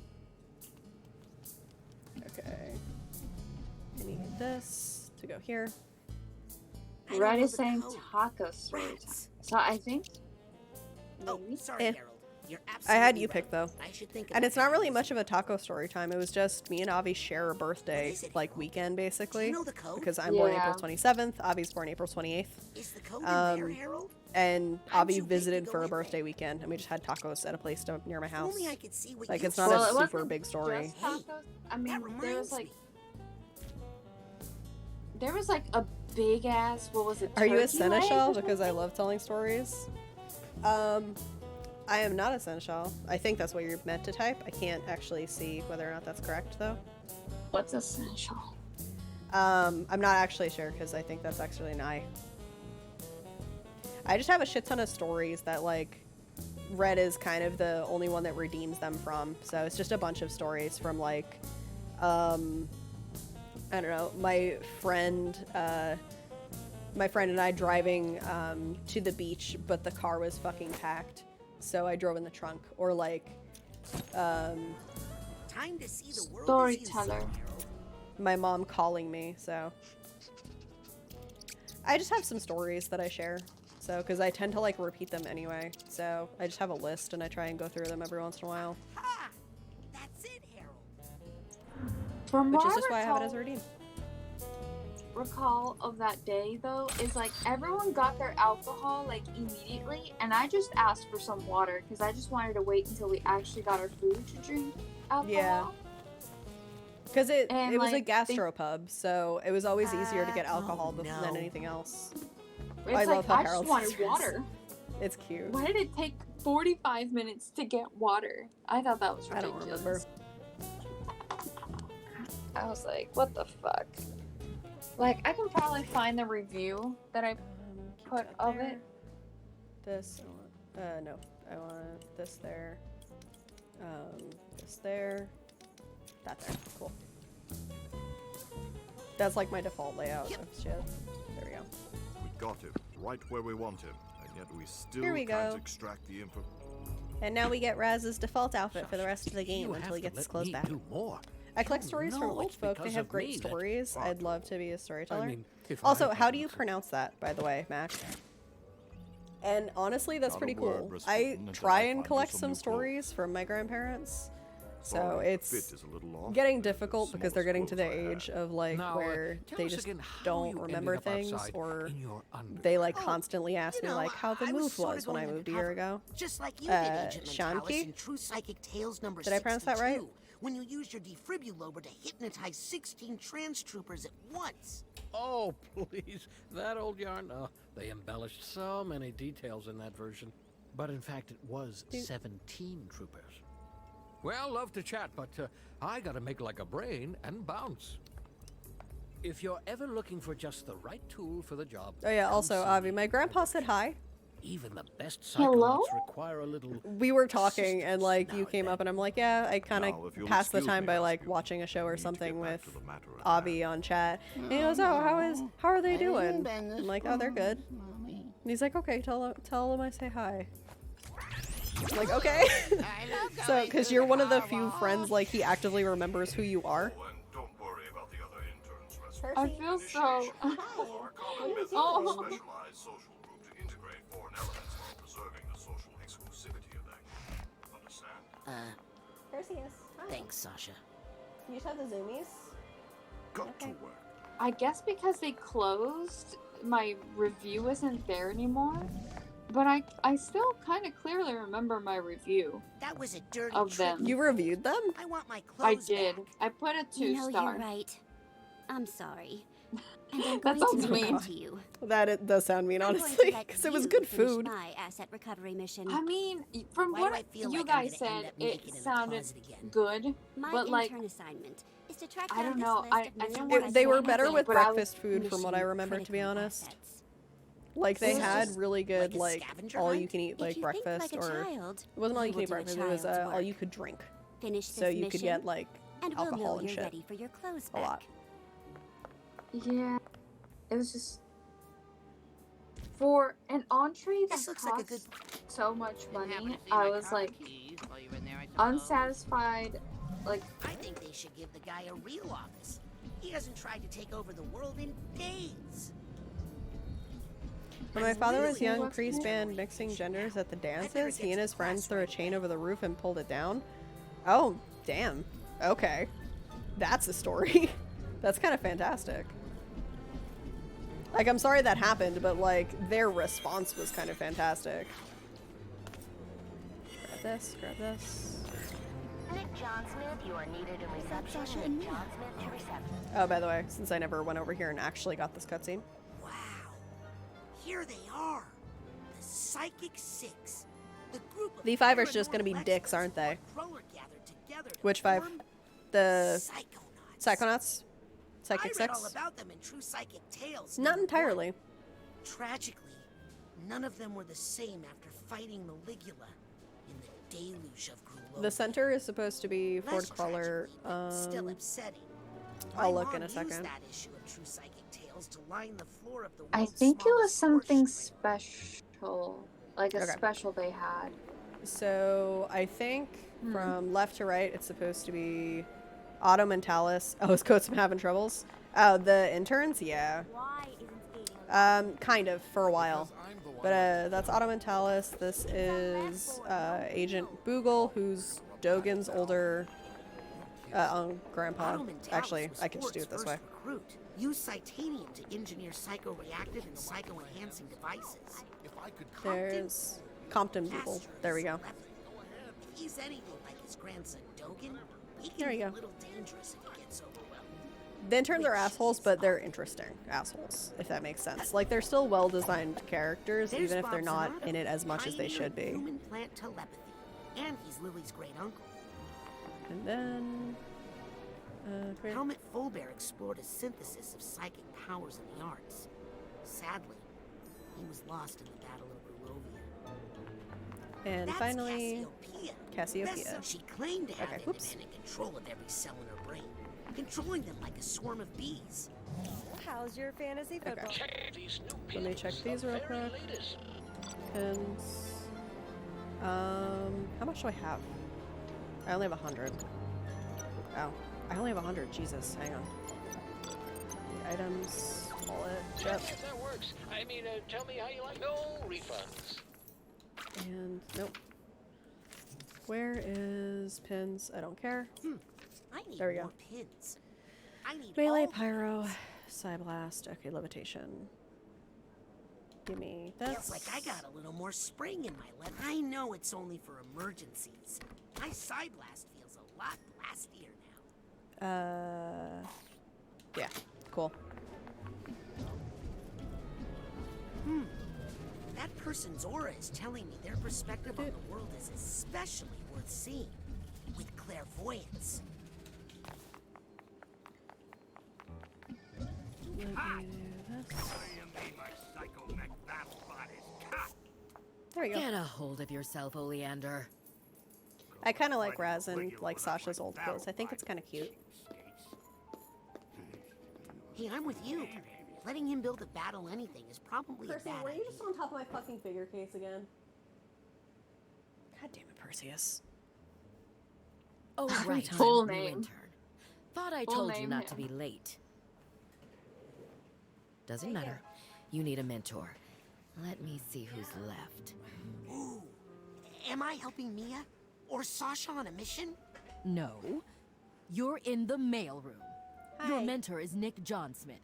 Okay. I need this to go here. Red is saying taco story time. So I think. Oh, sorry, Eh. Harold. You're I absolutely had you right. pick though. I should think And about it's not that really next much of a taco story time. It was just me and Avi share a birthday like weekend basically. know the code? Because I'm born Yeah. April 27th, Avi's born April 28th. Is the code in there, Um, Harold? and I'm Avi too big to visited go for a in there. birthday weekend, and we just had tacos at a place near my If house. only I could see what Like you it's not Well, a it super wasn't big story. just tacos. I mean, that there was reminds like me. a big ass. What was it? Are you a turkey leg seneschal? or Because I something? love telling stories. I am not a seneschal. I think that's what you're meant to type. I can't actually see whether or not that's correct though. What's a seneschal? I'm not actually sure because I think that's actually an I. I just have a shit ton of stories that like Red is kind of the only one that redeems them from. So it's just a bunch of stories from like, I don't know, my friend and I driving to the beach, but the car was fucking packed, so I drove in the trunk. Or like, Time to see the world as you see it, Storyteller. Harold. my mom calling me. So I just have some stories that I share. So, because I tend to like repeat them anyway. So I just have a list and I try and go through them every once in a while. Ha! That's it, Harold. From Which what is just why I have it recall- as a redeem. recall of that day though is like everyone got their alcohol like immediately, and I just asked for some water because I just wanted to wait until we actually got our food to drink alcohol. Yeah. Because it And, was a like, they- gastropub, so it was always easier to get alcohol than no. anything else. It's I like love how I just Harold wanted says water. It's cute. Why did it take 45 minutes to get water? I thought that was I don't ridiculous. remember. I was like, what the fuck? Like, I can probably find the review that I put of it. This, no. I want this there. This there. That there. Cool. That's like my default layout of shit. There we go. We got him, right where we want him, and yet we still Here we can't go. extract the info. And now we get Raz's default outfit for the rest of the game You until have he to gets his let clothes me back. do more. I collect You stories from know old it's folk. They because have of great me that- stories. I'd love to be a storyteller. mean, if Also, I how do you pronounce that, by the way, Mac? And honestly, that's Not a pretty word cool. was I spoken until try I and find you collect some some new stories from my grandparents. So Sorry, the it's fit is a little off. getting difficult because they're Smallest getting to the clothes I age of like Now, where tell they us just again how don't you remember ended up things, outside or in your underwear. they like Oh, constantly ask you me know, like how the I was move sorta was when I going moved a year undercover, ago. Just like you did, Agent Shanky? Mentalis in True Psychic Tales number Did I pronounce that right? 62, when you used your defibrillator to hypnotize 16 trans troopers at once. Oh, please. That old yarn? Oh, they embellished so many details in that version. But in fact, it was 17 troopers. Well, love to chat, but I gotta make like a brain and bounce. If you're ever looking for just the right tool for the job, Oh yeah, come also see Avi, me. my grandpa said hi. Even the best Hello? psychonauts require a little. We were talking and like now you and came then. up and I'm like, yeah, I kind Now, if of you'll passed the excuse time me, by I'll like excuse watching a show I or need to something get back with to the matter at Avi on chat. And he goes, oh, how are they doing? I'm like, oh, they're good. And he's like, okay, tell them I say hi. I'm like, okay. So, because you're one of the few friends like he actively remembers who you are. Oh, and don't worry about the other interns, Wesley. I feel so. Our common method Oh. is a specialized social group to integrate foreign elements while preserving the social exclusivity of that group. Understand? Perseus. Thanks, Sasha. You just have the zoomies? Got to work. I guess because they closed, my review isn't there anymore. But I still kind of clearly remember my review That was a dirty of trick. them. You reviewed them? I want my I clothes did. back. I put a 2 You know, star. you're right. I'm sorry. And I'm That going sounds to mean. come to you. That it does sound mean, I'm going to honestly, let because it was you good finish food. My asset recovery mission. I mean, from Why what do I feel you like I'm guys gonna end said, up naked it in a sounded closet again? good. My but like, intern assignment is to track I down don't this know, list I of didn't missing want persons They were and better other with but I breakfast food from what I mission remember, to be critical honest. assets. Like they It was had just really good like a like scavenger all hunt? you can eat If like you think breakfast, like a or child, it wasn't all you you can eat will do a breakfast. It was child's all work. you could drink. Finish So this you could mission, get like and we'll alcohol know and you're shit. ready for your clothes A lot. back. yeah, it was just for an entree that This looks like a good. costs so much Didn't happen money. to see I my was car like keys while you were in there, I suppose. unsatisfied. Like I think they should give the guy a real office. He hasn't tried to take over the world in days. When my father was young, priest banned mixing genders at the dances. He and his friends threw a chain over the roof and pulled it down. Oh, damn. Okay. That's a story. That's kind of fantastic. Like, I'm sorry that happened, but, like, their response was kind of fantastic. Grab this, grab this. Nick Johnsmith, you are needed in reception. Nick Johnsmith to reception. Oh, by the way, since I never went over here and actually got this cutscene. Wow. Here they are. The Psychic Six. The group of The five are just gonna be dicks, aren't they? Which five? The Psychonauts? Psychic I read all Six? about them in True Psychic Tales. Not entirely. Tragically, none of them were the same after fighting Maligula in the deluge of Grulonia. The center is supposed to be Ford Less Crawler. Still upsetting. I'll My look mom in a used second. that issue of True Psychic Tales to line the floor of the I world's think it was smallest something special, like a Okay. special they had. So I think from left to right, it's supposed to be Autumn and Talus. Oh, is Coatsum having troubles? Oh, the interns? Yeah. Kind of, for a while. But that's Autumn and Talus. This is Agent Boogle, who's Dogen's older grandpa. Autumn and Talus Actually, was I can just do Ford's it this way. first recruit. Used Titanium to engineer psychoreactive and psycho-enhancing devices. There's Compton Boogle. There we go. If he's anything like his grandson Dogen, he can There you be a go. little dangerous if he gets overwhelmed. The interns are assholes, but they're interesting assholes, if that makes sense. Like, they're still well-designed characters, There's even if they're Bob not Zanardo, in it as much as they pioneer should of be. Human plant telepathy, and he's Lily's great uncle. And then... come here. Helmut Fulbear explored a synthesis of psychic powers in the arts. Sadly, he was lost in the Battle of Grulovia. And That's finally, Cassiopeia. She claimed to have Okay, whoops. independent control of every cell in her brain, controlling them like a swarm of bees. How's your fantasy football? Let me check these real quick. Pins. How much do I have? I only have 100. Oh, I only have 100. Jesus, hang on. The items, wallet, yep. If that works. I mean, tell me how you like. No refunds. And nope. Where is pins? I don't care. I need There we more go. pins. I need Melee, all pyro, Psyblast. Okay, levitation. Give me this. Feels like I got a little more spring in my leg. I know it's only for emergencies. My Psyblast feels a lot blastier now. Yeah, cool. That person's aura is telling me their perspective on the world is especially worth seeing. With clairvoyance. There you go. Get a hold of yourself, Oleander. I kind of like Raz and like Sasha's old clothes. I think it's kind of cute. Hey, I'm with you. Letting him build a battle anything is probably a bad idea. on top of my fucking figure case again? God damn it, Perseus. Oh, Every right. time. Full new name. intern. Thought I Full told you name, not yeah. to be late. Doesn't matter. You need a mentor. Let me see who's left. Ooh. Am I helping Mia? Or Sasha on a mission? No. You're in the mailroom. Your Hi. mentor is Nick Johnsmith.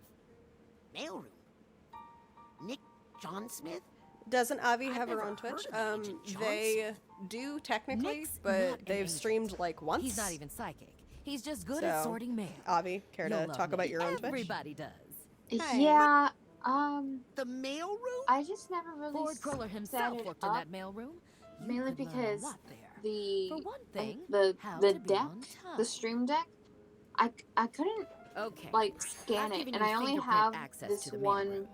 Mailroom. Nick John Smith? Doesn't Avi have her never own Twitch? heard of Agent They do technically, Nick's not but an they've agent. streamed like once. He's not even psychic. He's just good at So, sorting mail. Avi, care You'll to love talk about me. your own Twitch? Everybody does. Hi. Yeah, The mailroom? I just never really Ford Crawler set himself it worked in up, that mailroom. You mainly could learn because a lot there. the For one thing, the how the to be deck, on time. the stream deck, I couldn't Okay. like scan I've it, given and you I only fingerprint have access this to the one mailroom.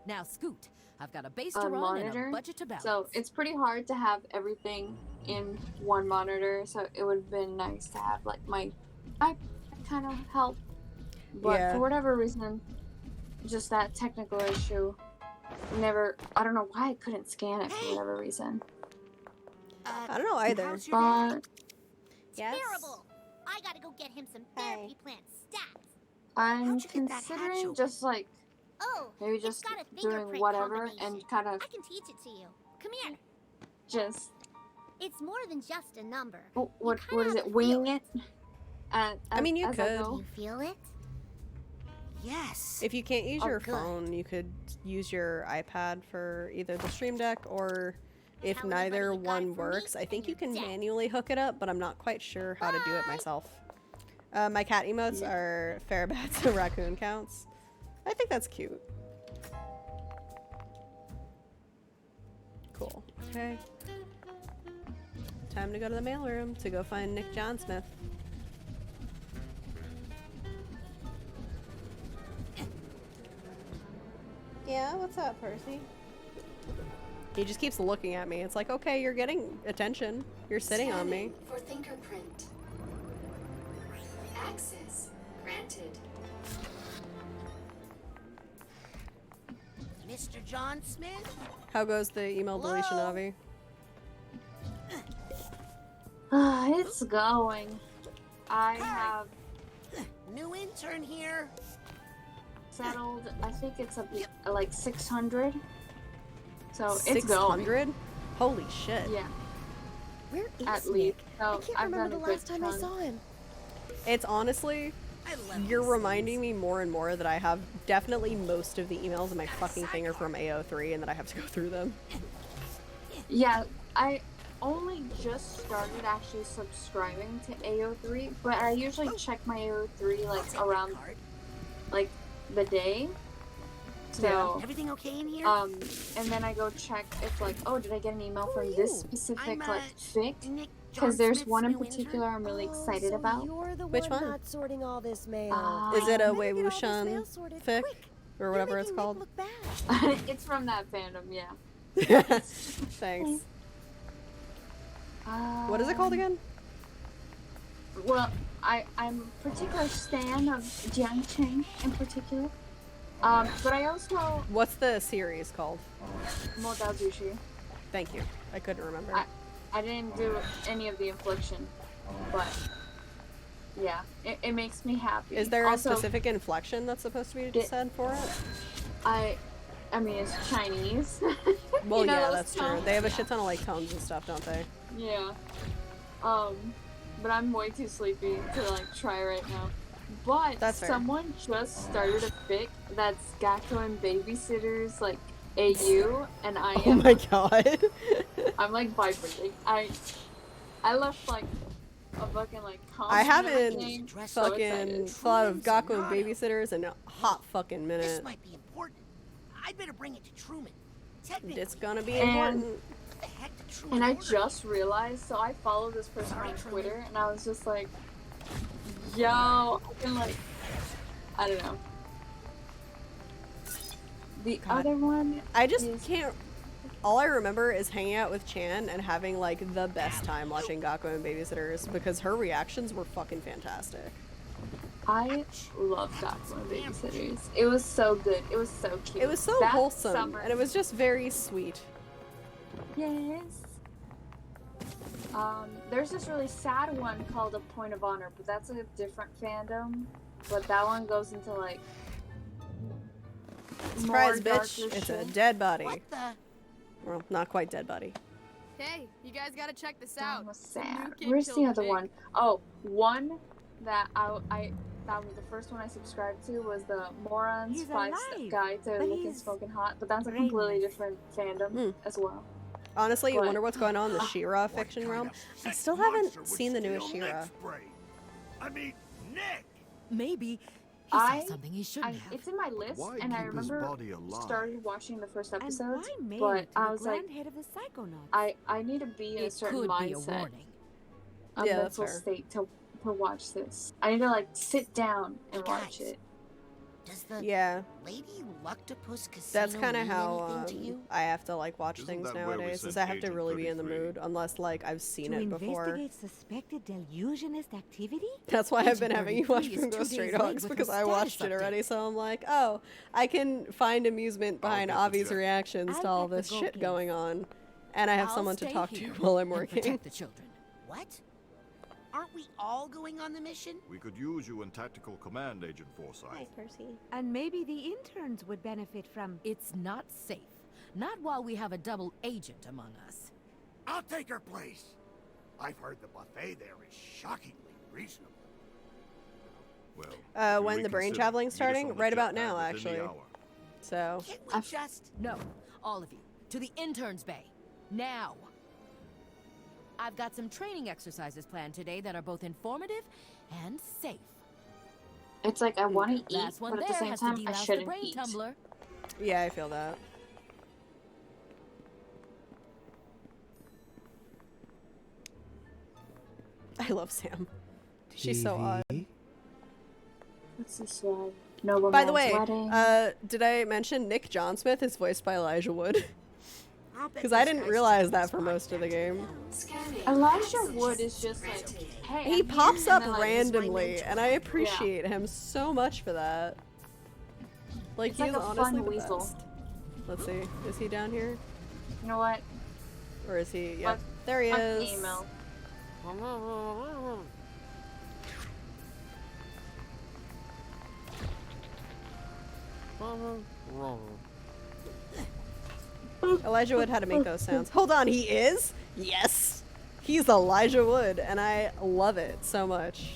Now scoot. I've got a base to run monitor, and a budget to balance. so it's pretty hard to have everything in one monitor. So it would have been nice to have like my iPad kind of help, but Yeah. for whatever reason, just that technical issue. I don't know why I couldn't scan it for whatever reason. I don't know either. How's your dad? But Yes. Terrible! I gotta go get him some therapy plant stats. I'm How'd you get that hat considering show? just like Oh, Maybe it's just got a doing fingerprint whatever combination. and kind of I can teach it to you. Come here. just It's more than just a number. what kinda is have it? to Winging feel it? I mean, you as I could. go? You feel it? Yes. If you can't use Oh, your good. phone, you could use your iPad for either the Stream Deck or if Tell neither everybody you got one it from me, works, I think and you can you're dead. manually hook it up, but I'm not quite sure how to do it myself. My cat emotes are Farabats and raccoon counts. I think that's cute. Cool. Okay. Time to go to the mailroom to go find Nick Johnsmith. Yeah, what's up, Percy? He just keeps looking at me. It's like, okay, you're getting attention. You're sitting on me. For fingerprint. Access granted. Mr. John Smith? How goes the email deletion, Avi? It's going. I have New intern here. settled. I think it's like 600. So it's 600? going. Holy shit. Yeah. Where is At Nick? least. I So can't I've remember done the a last good time I chunk. saw him. It's honestly, you're reminding me more and more that I have definitely most of the emails in my fucking thing are from AO3 and that I have to go through them. Yeah, I only just started actually subscribing to AO3, but I usually check my AO3 like around like the day. So Everything okay in here? and then I go check if like, oh, did I get an email from this specific I'm, like fic? Nick Because there's John one in Smith's new particular I'm really excited so about. You're the Which one one? not sorting all this mail. Is it a Better Wei get all this Wuxian mail sorted fic? quick. Or whatever it's You're making called? Nick look bad. It's from that fandom, yeah. Thanks. Um, What is it called again? Well, I'm a particular stan of Jiang Cheng in particular. But I also What's the series called? Mo Dao Zushi. Thank you. I couldn't remember. I didn't do any of the infliction, but yeah, it makes me happy. Is there also, a specific inflection that's supposed to be said for it? I mean, it's Chinese. Well, You know, yeah, those that's true. tones? They have a shit ton of like tones and stuff, don't they? Yeah. But I'm way too sleepy to like try right now. But That's fair. someone just started a fic that's Gakko and Babysitters like AU, and I Oh am my god. I'm like vibrating. I left like a fucking like comment I and haven't everything, so fucking excited. thought of Gakko and Babysitters in a hot fucking This minute. might be important. I'd better bring it to Truman. Technically, It's gonna be And- important. what the heck did Truman And I order? just realized, so I follow this person Sorry, on Truman. Twitter, and I was just like, yo, I can like, I don't know. The God. other one, I just is- can't. All I remember is hanging out with Chan and having like the best time watching Gakko and Babysitters because her reactions were fucking fantastic. I love Gakko and Babysitters. It was so good. It was so cute. It was so That wholesome summer- and it was just very sweet. Yes. There's this really sad one called A Point of Honor, but that's a different fandom. But that one goes into like Surprise, more bitch! darker It's a shit. dead body. What the? Well, not quite dead body. Hey, you guys gotta check this That out. was Some new sad. kid Where's the killed other Jake. one? Oh, one that I that was the first one I subscribed to was the Morons He's 5-Step alive, Guide to but Looking he's Smoking Hot, but that's a completely different fandom as well. Honestly, you But- wonder what's going on in the She-Ra fiction realm. I still haven't seen the newest She-Ra. I mean, Nick! Maybe he I- saw something he shouldn't have. It's in my list, Why and I keep his remember body alive? started watching the first And episodes, why married but to I the was like, grand head of the Psychonauts? I need to be in a It certain could be a mindset, warning. a Yeah, that's mental fair. state to watch this. I need to like sit down and Hey, watch guys. it. Does the Yeah, Lady Luctopus Casino that's kind of mean how anything to you? I have to like watch Isn't things that where we nowadays. Is sent I have to Agent really be in the 33? mood, unless like I've seen to it before. investigate suspected delusionist activity? That's why I've Agent been having you watch 33 is Bungo 2 Stray days late Dogs with because her I watched status it already. update. So I'm like, oh, I can find amusement behind get the Avi's check. reactions I'll to all get the this gold shit case. going on, and I have I'll someone to stay talk to here while I'm and working. protect the children. What? Aren't we all going on the mission? We could use you in Tactical Command, Agent Forsyth. Hi, Percy. And maybe the interns would benefit from... It's not safe. Not while we have a double agent among us. I'll take her place. I've heard the buffet there is shockingly reasonable. Well, when the brain traveling's starting? Right about now, actually. So. Can't we just... No. All of you. To the interns' bay. Now. I've got some training exercises planned today that are both informative and safe. It's like I want to eat, Last one but at the there same has time, to I delouse the shouldn't brain eat. tumbler. Yeah, I feel that. I love Sam. She's so odd. What's this one? Nobleman's By the way, Wedding. did I mention Nick John Smith is voiced by Elijah Wood? I'll bet Because I this didn't guy's realize that for most of the game. Elijah Wood is just like, hey, He I'm pops here, up and then, like, he's my randomly, mentor. and I appreciate him so much for that. Like, It's he's like a honestly fun the weasel. best. Let's see. Is he down here? You know what? Or is he? Yep. What? There he Fuck is. email. Elijah Wood had to make those sounds. Hold on, he is? Yes! He's Elijah Wood, and I love it so much.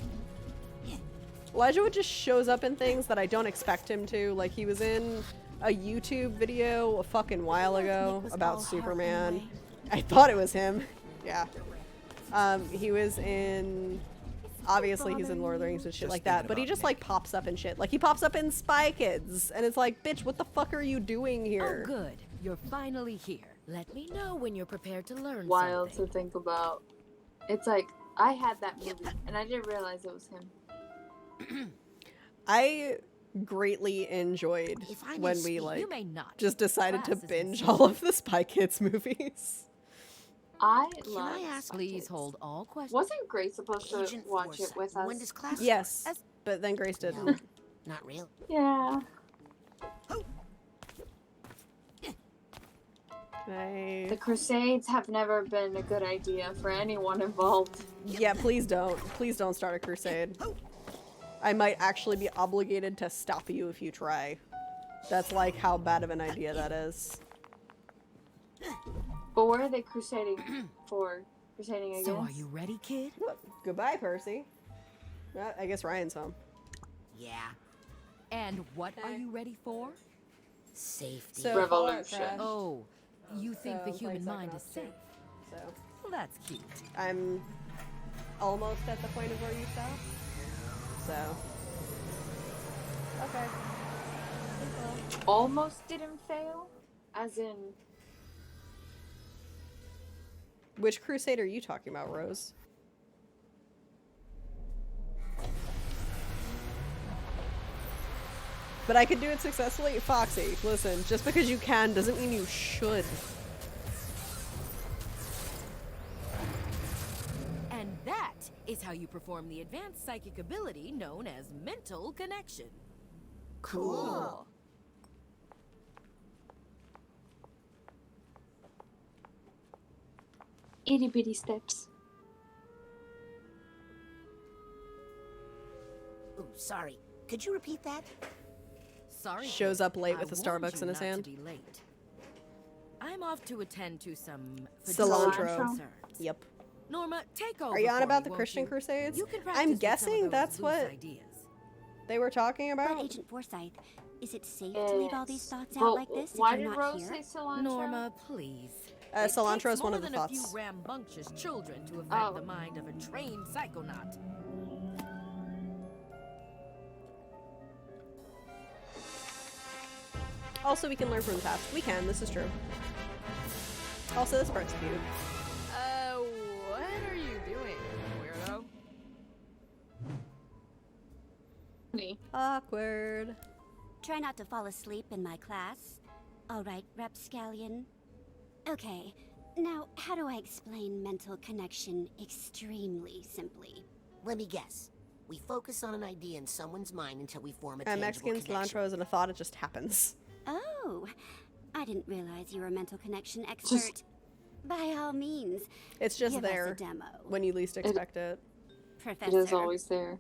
Elijah Wood just shows up in things that I don't expect him to. Like, he was in a YouTube video a fucking while ago about Superman. I thought it was him. Yeah. He was in... Obviously, he's in Lord of the Rings and shit like that, but he just, like, pops up in shit. Like, he pops up in Spy Kids, and it's like, bitch, what the fuck are you doing here? Oh, good. You're finally here. Let me know when you're prepared to learn Wild something. to think about. It's like, I had that movie, and I didn't realize it was him. I greatly enjoyed If I when may we, speak, like, you may not. just decided to Class is binge essential. all of the Spy Kids movies. I Can love. I ask? Please hold all questions. Wasn't Grace supposed to Agent watch it Forsyth, with us? when does class Yes, but then Grace didn't. No. Not real. Yeah. Can The I... Crusades have never been a good idea for anyone involved. Yeah, please don't. Please don't start a crusade. I might actually be obligated to stop you if you try. That's like how bad of an idea that is. But what are they crusading for? Crusading against? So are you ready, kid? Goodbye, Percy. I guess Ryan's home. Yeah. And what are you ready for? Safety. So, Revolution. Fallout Crash. Oh, you think So, the like human mind is Psychonauts safe? 2. So, Well, that's cute. I'm almost at the point of where you stopped. So, okay. Almost didn't fail? As in... Which crusade are you talking about, Rose? But I could do it successfully? Foxy, listen, just because you can doesn't mean you should. And that is how you perform the advanced psychic ability known as mental connection. Cool. Itty bitty steps. Ooh, sorry. Could you repeat that? Sorry. Shows kid. up late I with a warned Starbucks you in his not hand. To be late. I'm off to attend to some Cilantro. concerns. Yep. Norma, take over. Are you on for about me, the won't Christian you? Crusades? You can practice I'm with some of guessing those that's loose what ideas. they were talking But about. Agent Forsyth, is it safe to leave all these thoughts out Well, like this why if you're did not Rose here? say cilantro? Norma, please. Cilantro It is one takes of the more than thoughts. a few rambunctious children to affect Oh. the mind of a trained psychonaut. Also, we can learn from the past. We can, this is true. Also, this part's cute. What are you doing, weirdo? Awkward. Try not to fall asleep in my class. All right, Rapscallion. Okay, now how do I explain mental connection extremely simply? Let me guess. We focus on an idea in someone's mind until we form a tangible Mexican connection. cilantro isn't a thought, it just happens. Oh, I didn't realize you were a mental connection expert. By all means, It's just give us there a demo. when you least expect it. Professor. It is always there.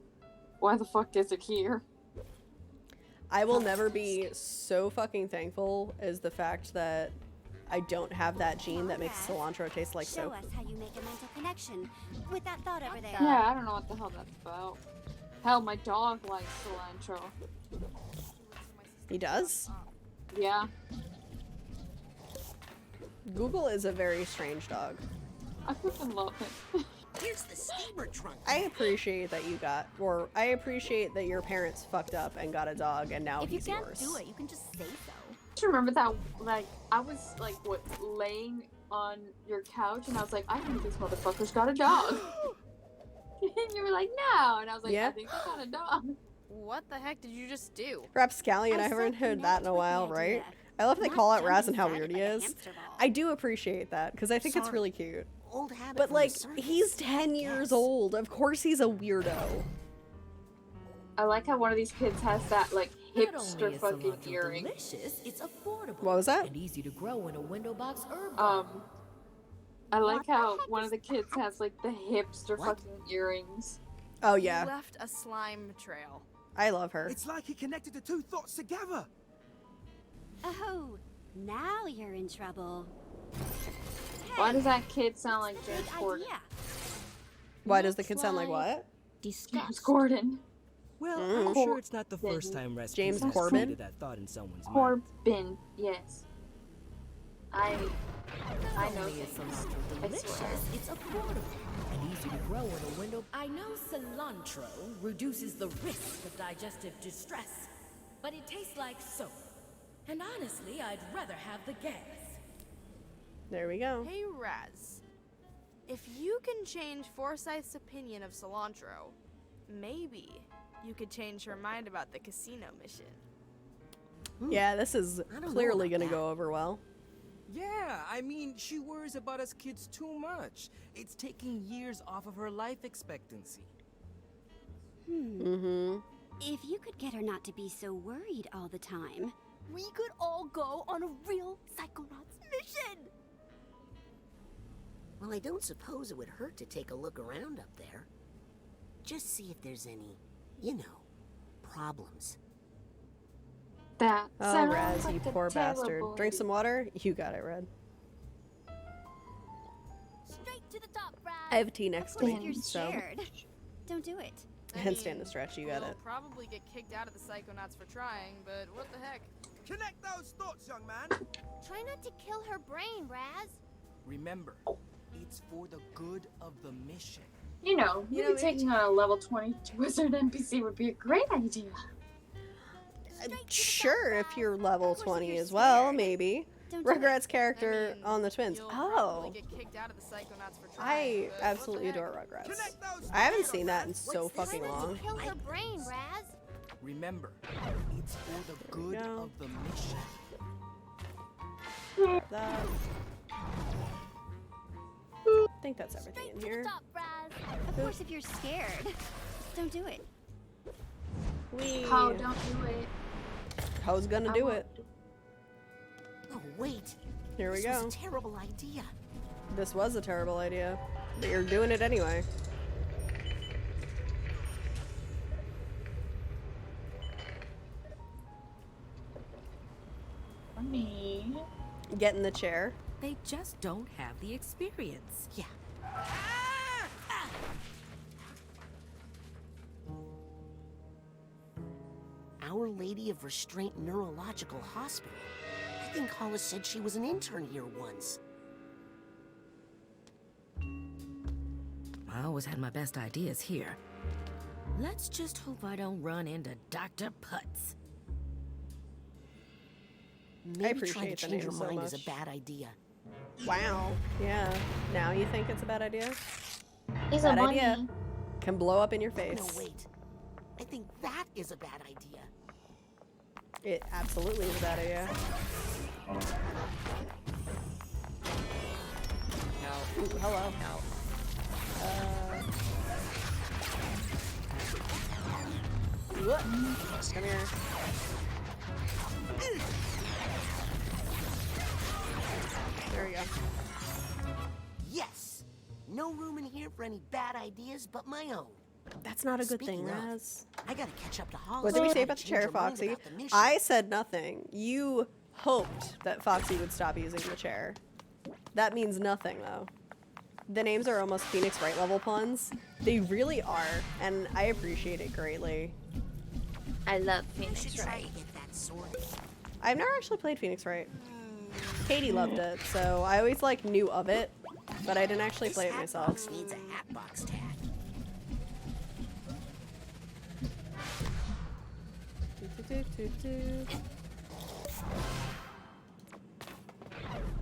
Why the fuck is it here? I will never be so fucking thankful as the fact that I don't have that gene that makes cilantro taste like Show soap. us how you make a mental connection with that thought over there. Yeah, I don't know what the hell that's about. Hell, my dog likes cilantro. He does? Yeah. Google is a very strange dog. I freaking love him. Here's the steamer trunk. I appreciate that you got, or I appreciate that your parents fucked up and got a dog and now If you he's can't yours. do it, you can just say so. Do you remember that, like, I was, like, what, laying on your couch, and I was like, I think this motherfucker's got a dog. And you were like, no. And I was like, Yeah. I think I got a dog. What the heck did you just do? Rapscallion, I haven't heard that in a while, right? I love they call out Raz and how weird he is. I do appreciate that, because I think it's really cute. Old habit But from like, the circus. he's 10 years old. Of course he's a weirdo. I like how one of these kids has that, like, Not only hipster is fucking cilantro earring. delicious, it's affordable. What was that? And easy to grow in a window box herb garden. I like how one of the kids has, like, the hipster fucking earrings. Oh, You yeah. left a slime trail. I love her. It's like he connected the two thoughts together. Oh, now you're in trouble. Why does that kid sound like James Good Corden? idea. Why does the kid sound like what? James Corden. Well, Mm. I'm sure it's not the first time Rasputin James has Corbin? created that thought in someone's mind. Corbin, yes. I know Not only is things. cilantro I delicious, swear. it's affordable and easy to grow in a window. I know cilantro reduces the risk of digestive distress, but it tastes like soap. And honestly, I'd rather have the gas. There we go. Hey, Raz. If you can change Forsyth's opinion of cilantro, maybe you could change her mind about the casino mission. Yeah, this is I don't know clearly about gonna that. go over well. Yeah, I mean, she worries about us kids too much. It's taking years off of her life expectancy. Mm-hmm. If you could get her not to be so worried all the time. We could all go on a real Psychonauts mission! Well, I don't suppose it would hurt to take a look around up there. Just see if there's any, you know, problems. That Oh, sounds Raz, like you a poor bastard. terrible Drink some water? You got it, Red. Straight to the top, Brad. I have tea next to Of course, me, if you're so. scared, don't do it. And stand to stretch, you got We'll it. probably get kicked out of the Psychonauts for trying, but what the heck? Connect those thoughts, young man. Try not to kill her brain, Raz. Remember, it's for the good of the mission. You know, You maybe know, taking on a level 22 wizard NPC would be a great idea. Sure, if you're level Of course, if 20 you're as well, scared, maybe. don't do it. Rugrats character I mean, on the twins. You'll Oh, probably get kicked out of the Psychonauts for trying, I but absolutely what the adore heck? Rugrats. Connect those I haven't thoughts, seen that in man. so What's this fucking one? long. Kill her brain, Raz. Remember, it's for the There we good go. of the mission. That. I think that's everything in here. Stop, Raz. Of course, if you're scared, don't do it. We. Oh, don't do it. Ho's gonna I do won't it. do Oh, wait. Here we This go. was a terrible idea. This was a terrible idea, but you're doing it anyway. For me. Get in the chair. They just don't have the experience. Yeah. Our Lady of Restraint Neurological Hospital. I think Hollis said she was an intern here once. I always had my best ideas here. Let's just hope I don't run into Dr. Putz. Maybe trying appreciate to the change name her so mind much. is a bad idea. Wow. Yeah. Now you think it's a bad idea? He's Bad a idea. money. Can blow up in your face. No, wait. I think that is a bad idea. It absolutely is a bad idea. Ooh, hello. What? Come here. There we go. Yes! No room in here for any bad ideas but my own. That's not a good Speaking thing, of, Raz. I gotta catch up to Holly. What did we She's say gotta about the change chair, her mind Foxy? about the mission. I said nothing. You hoped that Foxy would stop using the chair. That means nothing, though. The names are almost Phoenix Wright level puns. They really are, and I appreciate it greatly. I love You Phoenix should try Wright. to get that sorted. I've never actually played Phoenix Wright. Katie loved it, so I always like knew of it, but I didn't actually play it myself. This needs a Hatbox tag.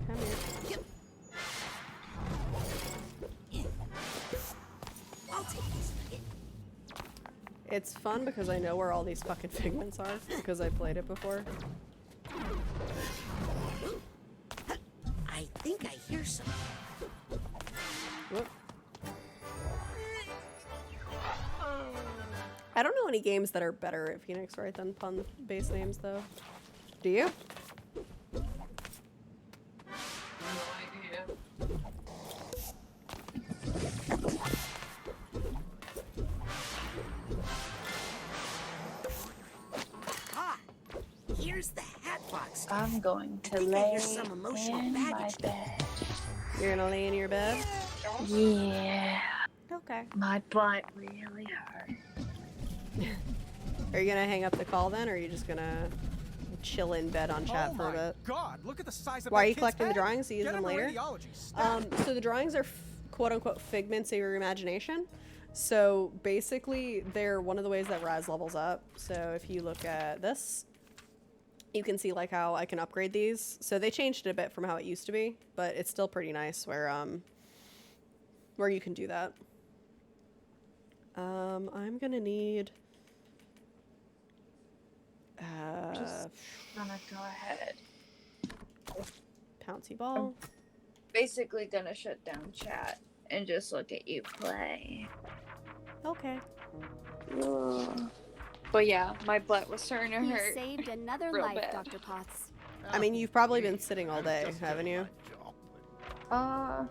Come here. I'll take this nugget. It's fun because I know where all these fucking figments are because I played it before. I think I hear something. Whoop. I don't know any games that are better at Phoenix Wright than pun-based names, though. Do you? Ah, here's the Hatbox tag. I'm going I to think I lay hear some emotional in my baggage. bed. You're gonna lay in your bed? Yeah. Okay. My butt really hurt. Are you gonna hang up the call then, or are you just gonna chill in bed on chat for a bit? God, look at the size of Why that are you kid's collecting the head. drawings to use Get them him a later? radiology stat. So the drawings are quote-unquote figments of your imagination. So basically, they're one of the ways that Raz levels up. So if you look at this, you can see like how I can upgrade these. So they changed it a bit from how it used to be, but it's still pretty nice where you can do that. I'm gonna need. Just gonna go ahead. Pouncy ball. Basically gonna shut down chat and just look at you play. Okay. Ugh. But yeah, my butt was starting to You hurt. saved another Real life, bad. Dr. Potts. I mean, you've probably been sitting all day, haven't you? Not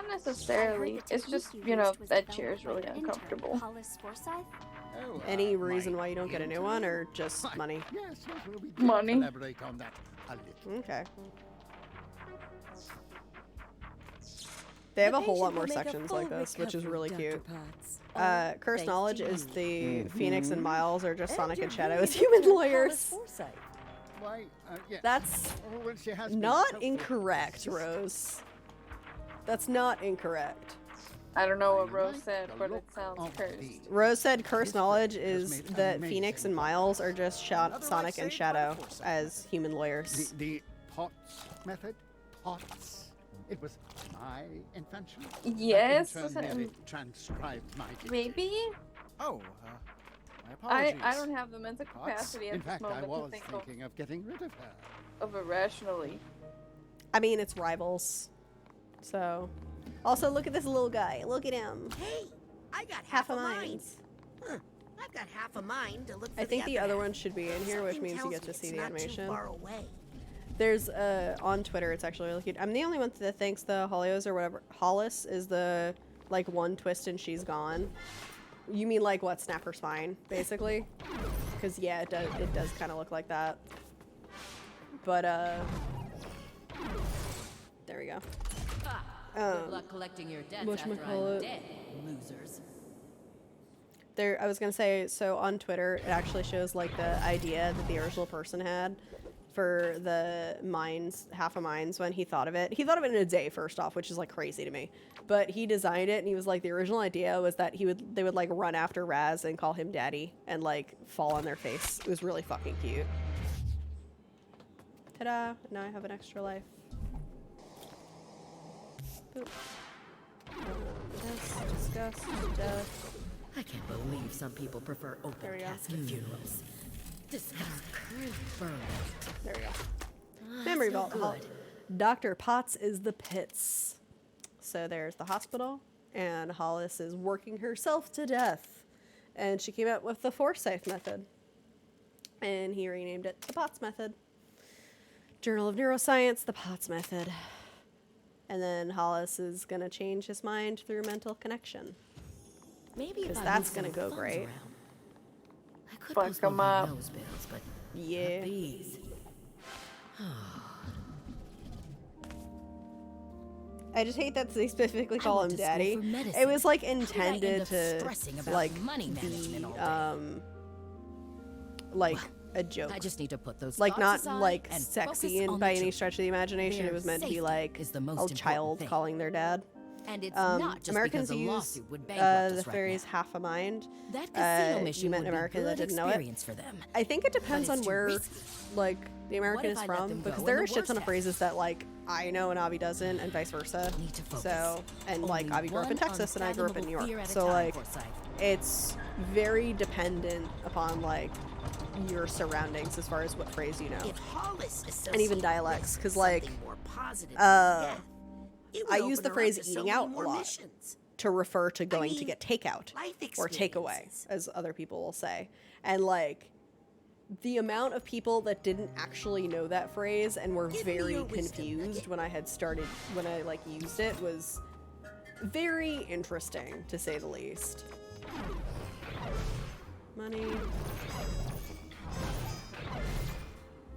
necessarily. It's just, you know, that chair is really uncomfortable. Hollis Forsyth? Any reason why you don't get a new one, or just money? Yes, we'll be Money. elaborate on that a little. Okay. They have a whole lot more sections like this, which is really cute. Curse Knowledge is the Phoenix and Miles are just Sonic and Shadow as human lawyers. Why, yes. That's Well, she has been not helpful. incorrect, Rose. That's not incorrect. I don't know what Rose said, but it sounds cursed. Rose said Curse Knowledge is that Phoenix and Miles are just Sonic and Shadow as human lawyers. The Potts method? Potts? It was my invention? Yes, I in turn merely transcribed my dictation. Maybe? Oh, my apologies. I don't have the mental Potts? capacity at In this fact, I moment to was think thinking of getting rid of her. of it rationally. I mean, it's rivals. So. Also, look at this little guy. Look at him. Hey, I got Half half a a mind. mind. Huh, I've got half a mind to look for I think the other one should be in here, which Something means you tells get to me see it's the not too animation. far away. There's on Twitter, it's actually really cute. I'm the only one that thinks the Holios or whatever. Hollis is the like one twist and she's gone. You mean like what? Snap her spine, basically? Because yeah, it does kind of look like that. But there we go. Good luck collecting your debts after I'm whatchamacallit. dead, losers. There, I was gonna say, so on Twitter, it actually shows like the idea that the original person had for the mines, half a mines, when he thought of it. He thought of it in a day, first off, which is like crazy to me. But he designed it, and he was like, the original idea was that they would like run after Raz and call him daddy and like fall on their face. It was really fucking cute. Ta-da! Now I have an extra life. Boop. Disgust, death. I can't believe some people prefer There open we go. casket funerals. Disgust. Burn. There we go. Ah, Memory so vault. good. Dr. Potts is the pits. So there's the hospital, and Hollis is working herself to death. And she came out with the Forsyth method. And he renamed it the Potts method. Journal of Neuroscience, the Potts method. And then Hollis is going to change his mind through mental connection. Maybe if because I that's move gonna some go funds great. around. I could Fuck postpone 'em my up. nose bills, but Yeah. not these. I just hate that they specifically call went him to school Daddy. for medicine. It was like How did I end intended up to stressing about like money management all be day? like a joke. I just need to put those Like thoughts not aside like and sexy focus on by the any children. stretch of the imagination. It Their was meant to be safety like is the most a important child thing. calling their dad. And it's not just Americans because a use lawsuit would bankrupt the us right phrase now. "half a mind." That casino mission you met would an be American that good didn't know it. experience for them. I think it depends But on it's too where, risky. like, the American What if is I let from, them go because and there the are shits worst ton of happens? phrases that like I know and Avi doesn't, and vice versa. Need to focus. So, and like Only Avi grew up in one Texas and I grew up in New unfathomable fear York, at a so time, like Forsyth. it's very dependent upon like your surroundings as far as what phrase you know, If Hollis and even associated dialects, this because with like something more positive than death, it would I use open the her phrase up to so eating many out a more lot missions. to refer to going to mean, get takeout life or takeaway, experiences. as other people will say. And like the amount of people that didn't actually know that phrase and were Give me very your wisdom confused nugget. when I like used it was very interesting, to say the least. Money.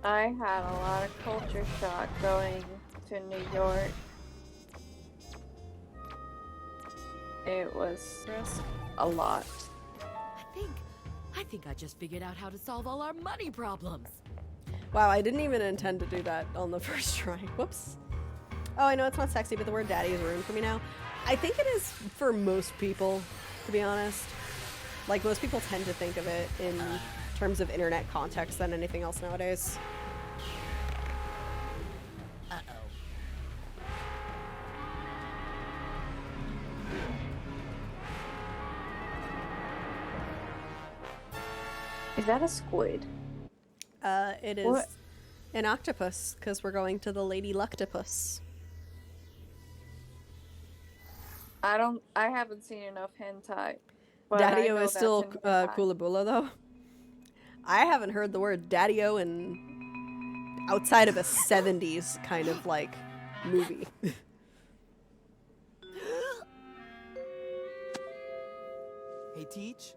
I had a lot of culture shock going to New York. It was a lot. I think I just figured out how to solve all our money problems. Wow, I didn't even intend to do that on the first try. Whoops. Oh, I know it's not sexy, but the word daddy is ruined for me now. I think it is for most people, to be honest. Like, most people tend to think of it in terms of internet context than anything else nowadays. Is that a squid? It is What? an octopus, because we're going to the Lady Luctopus. I haven't seen enough hentai. But I Daddy-o know is that's still in hentai. Kulabula, though. I haven't heard the word Daddy-o in outside of a 70s kind of, like, movie. Hey, Teach,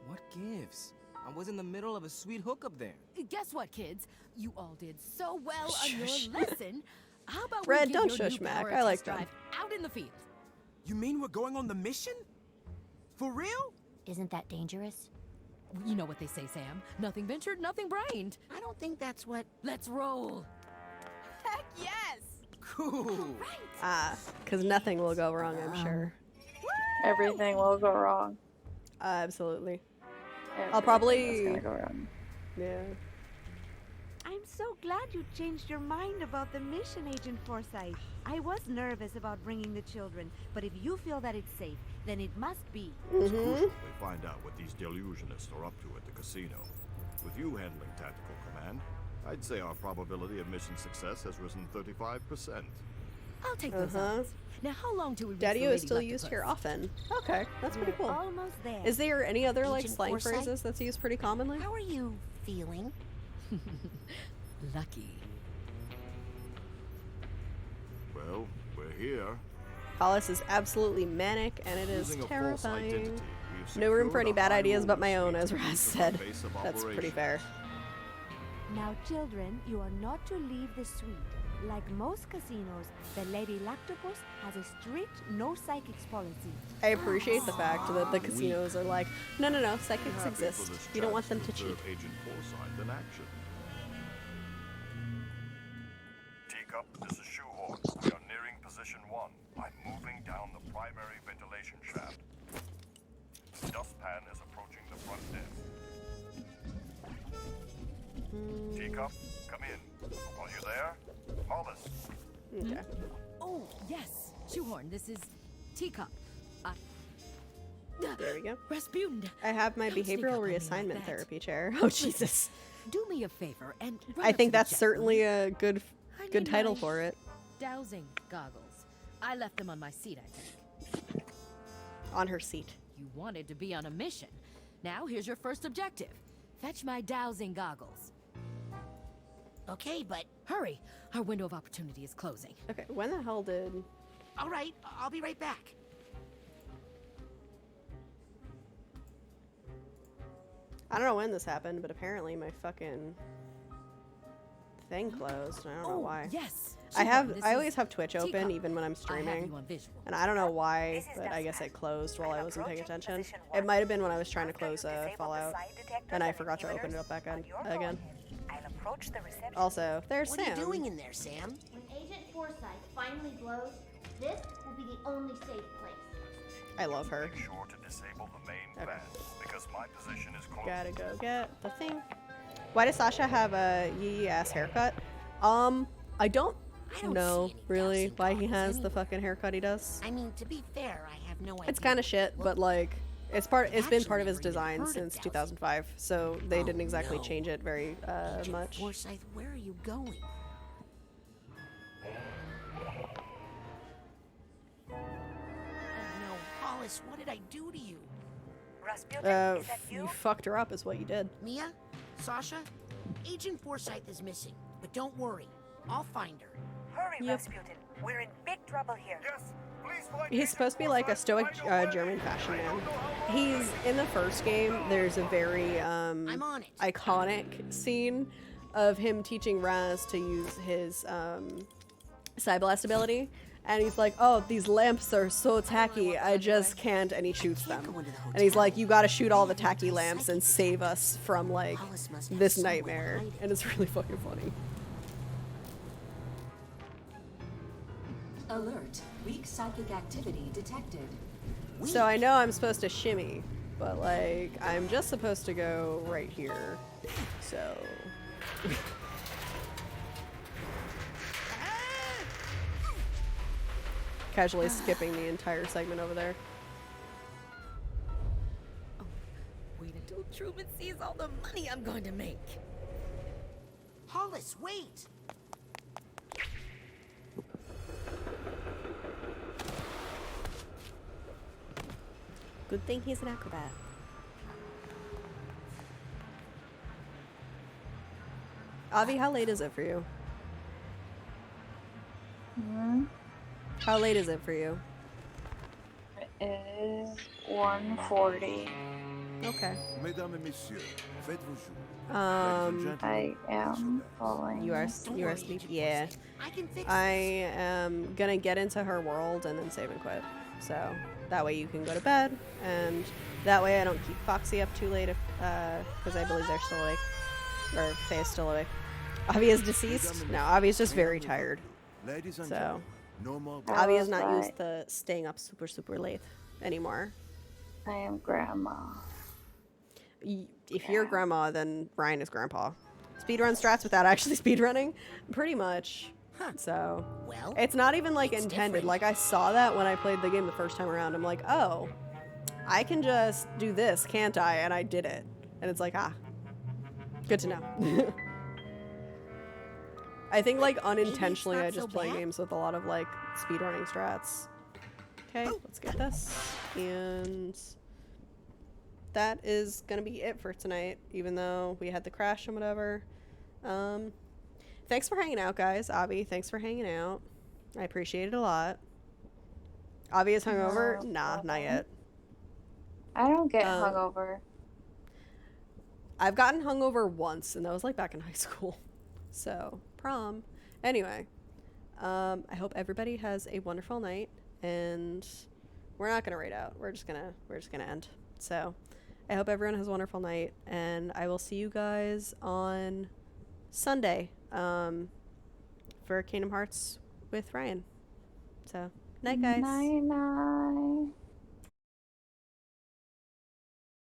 what gives? I was in the middle of a sweet hookup there. Guess what, kids? You all did so well on Shush. your lesson. How about Red, we don't give your shush new Mac. power I like test them. drive out in the field? You mean we're going on the mission? For real? Isn't that dangerous? You know what they say, Sam. Nothing ventured, nothing brained. I don't think that's what... Let's roll. Heck yes! Cool. Because nothing will go wrong, I'm sure. Everything will go wrong. Absolutely. Everything I'll is probably... gonna go wrong. Yeah. I'm so glad you changed your mind about the mission, Agent Forsyth. I was nervous about bringing the children, but if you feel that it's safe, then it must be. It's crucial they find out what these delusionists are up to at the casino. With you handling tactical command, I'd say our probability of mission success has risen 35%. I'll take those odds. Now, how long till we reach Daddy-o the is Lady still used here Luctopus? often. Okay, that's pretty We're cool. almost there. Is there any other like Agent slang Forsyth? phrases that's used pretty commonly? How are you feeling? Lucky. Well, we're here. Hollis is absolutely manic, and it is Using a false identity, terrifying. we've No room for secured any a bad ideas but my high-roller own, as suite Raz to said. the base of That's pretty operation. fair. Now, children, you are not to leave the suite. Like most casinos, the Lady Lactopus has a strict no psychics policy. I appreciate the fact that the casinos are like, no, psychics Happy for exist. this You don't want chance them to cheat. observe Agent Forsyth in action. Teacup, this is Shoehorn. We are nearing position 1. I'm moving down the primary ventilation shaft. The dustpan is approaching the front desk. Teacup, come in. Are you there? Hollis. Okay. Oh, yes. Shoehorn, this is Teacup. There we go. Rasputin. I have my Don't sneak behavioral up on me like reassignment that. therapy chair. Oh, Jesus. Do me a favor and run I up think to the that's jet, will certainly you? a good need title my for it. Dowsing goggles. I left them on my seat, I think. On her seat. You wanted to be on a mission. Now here's your first objective. Fetch my dowsing goggles. Okay, but... Hurry! Our window of opportunity is closing. Okay, when the hell did... All right, I'll be right back. I don't know when this happened, but apparently my fucking thing closed. I don't know why. Yes. I always have Twitch open even when I'm streaming. And I don't know why, but I guess it closed while I wasn't paying attention. It might have been when I was trying to close Fallout, and I forgot to open it up back again. Also, there's What Sam. are you doing in there, Sam? When Agent Forsyth finally blows, this will be the only safe place. I love her. Make sure to disable the main fan, because my position is close. Gotta go get the thing. Why does Sasha have a yee ass haircut? I don't know really why he has the fucking haircut he does. I mean, to be fair, I have no idea. It's kind of shit, but like it's been part of his design since 2005, so they didn't exactly change it very much. Forsyth, where are you going? Oh no, Hollis, what did I do to you? You fucked her up is what you did. Mia? Sasha? Agent Forsyth is missing, but don't worry. I'll find her. Hurry, Rasputin. We're in big trouble here. Yes, please find He's supposed to be like a stoic German fashion man. He's in the first game. There's a very iconic scene of him teaching Raz to use his Psyblast ability, and he's like, "Oh, these lamps are so tacky. I just can't." And he shoots them. And he's like, "You got to shoot all the tacky lamps and save us from like this nightmare." And it's really fucking funny. Alert. Weak psychic activity detected. So I know I'm supposed to shimmy, but like I'm just supposed to go right here. So casually skipping the entire segment over there. Wait until Truman sees all the money I'm going to make. Hollis, wait! Good thing he's an acrobat. Avi, how late is it for you? How late is it for you? It is 1:40. Okay. Mesdames et messieurs, faites vos jours. I am falling. You are asleep? Yeah. I am gonna get into her world and then save and quit. So that way you can go to bed, and that way I don't keep Foxy up too late if because I believe they're still awake. Or Faye's still awake. Avi is deceased? No, Avi is just very tired. So Avi is not used to staying up super late anymore. I am grandma. If you're grandma, then Ryan is grandpa. Speedrun strats without actually speedrunning? Pretty much. So, it's not even like intended. Like I saw that when I played the game the first time around. I'm like, oh, I can just do this, can't I? And I did it. And it's like, ah, good to know. I think like unintentionally I just play games with a lot of like speedrunning strats. Okay, let's get this. And that is gonna be it for tonight, even though we had the crash and whatever. Thanks for hanging out, guys. Avi, thanks for hanging out. I appreciate it a lot. Avi is hungover? Nah, not yet. I don't get hungover. I've gotten hungover once, and that was like back in high school. So, prom. Anyway, I hope everybody has a wonderful night, and we're not gonna raid out. We're just gonna end. So, I hope everyone has a wonderful night, and I will see you guys on Sunday for Kingdom Hearts with Ryan. So, night, guys. Night.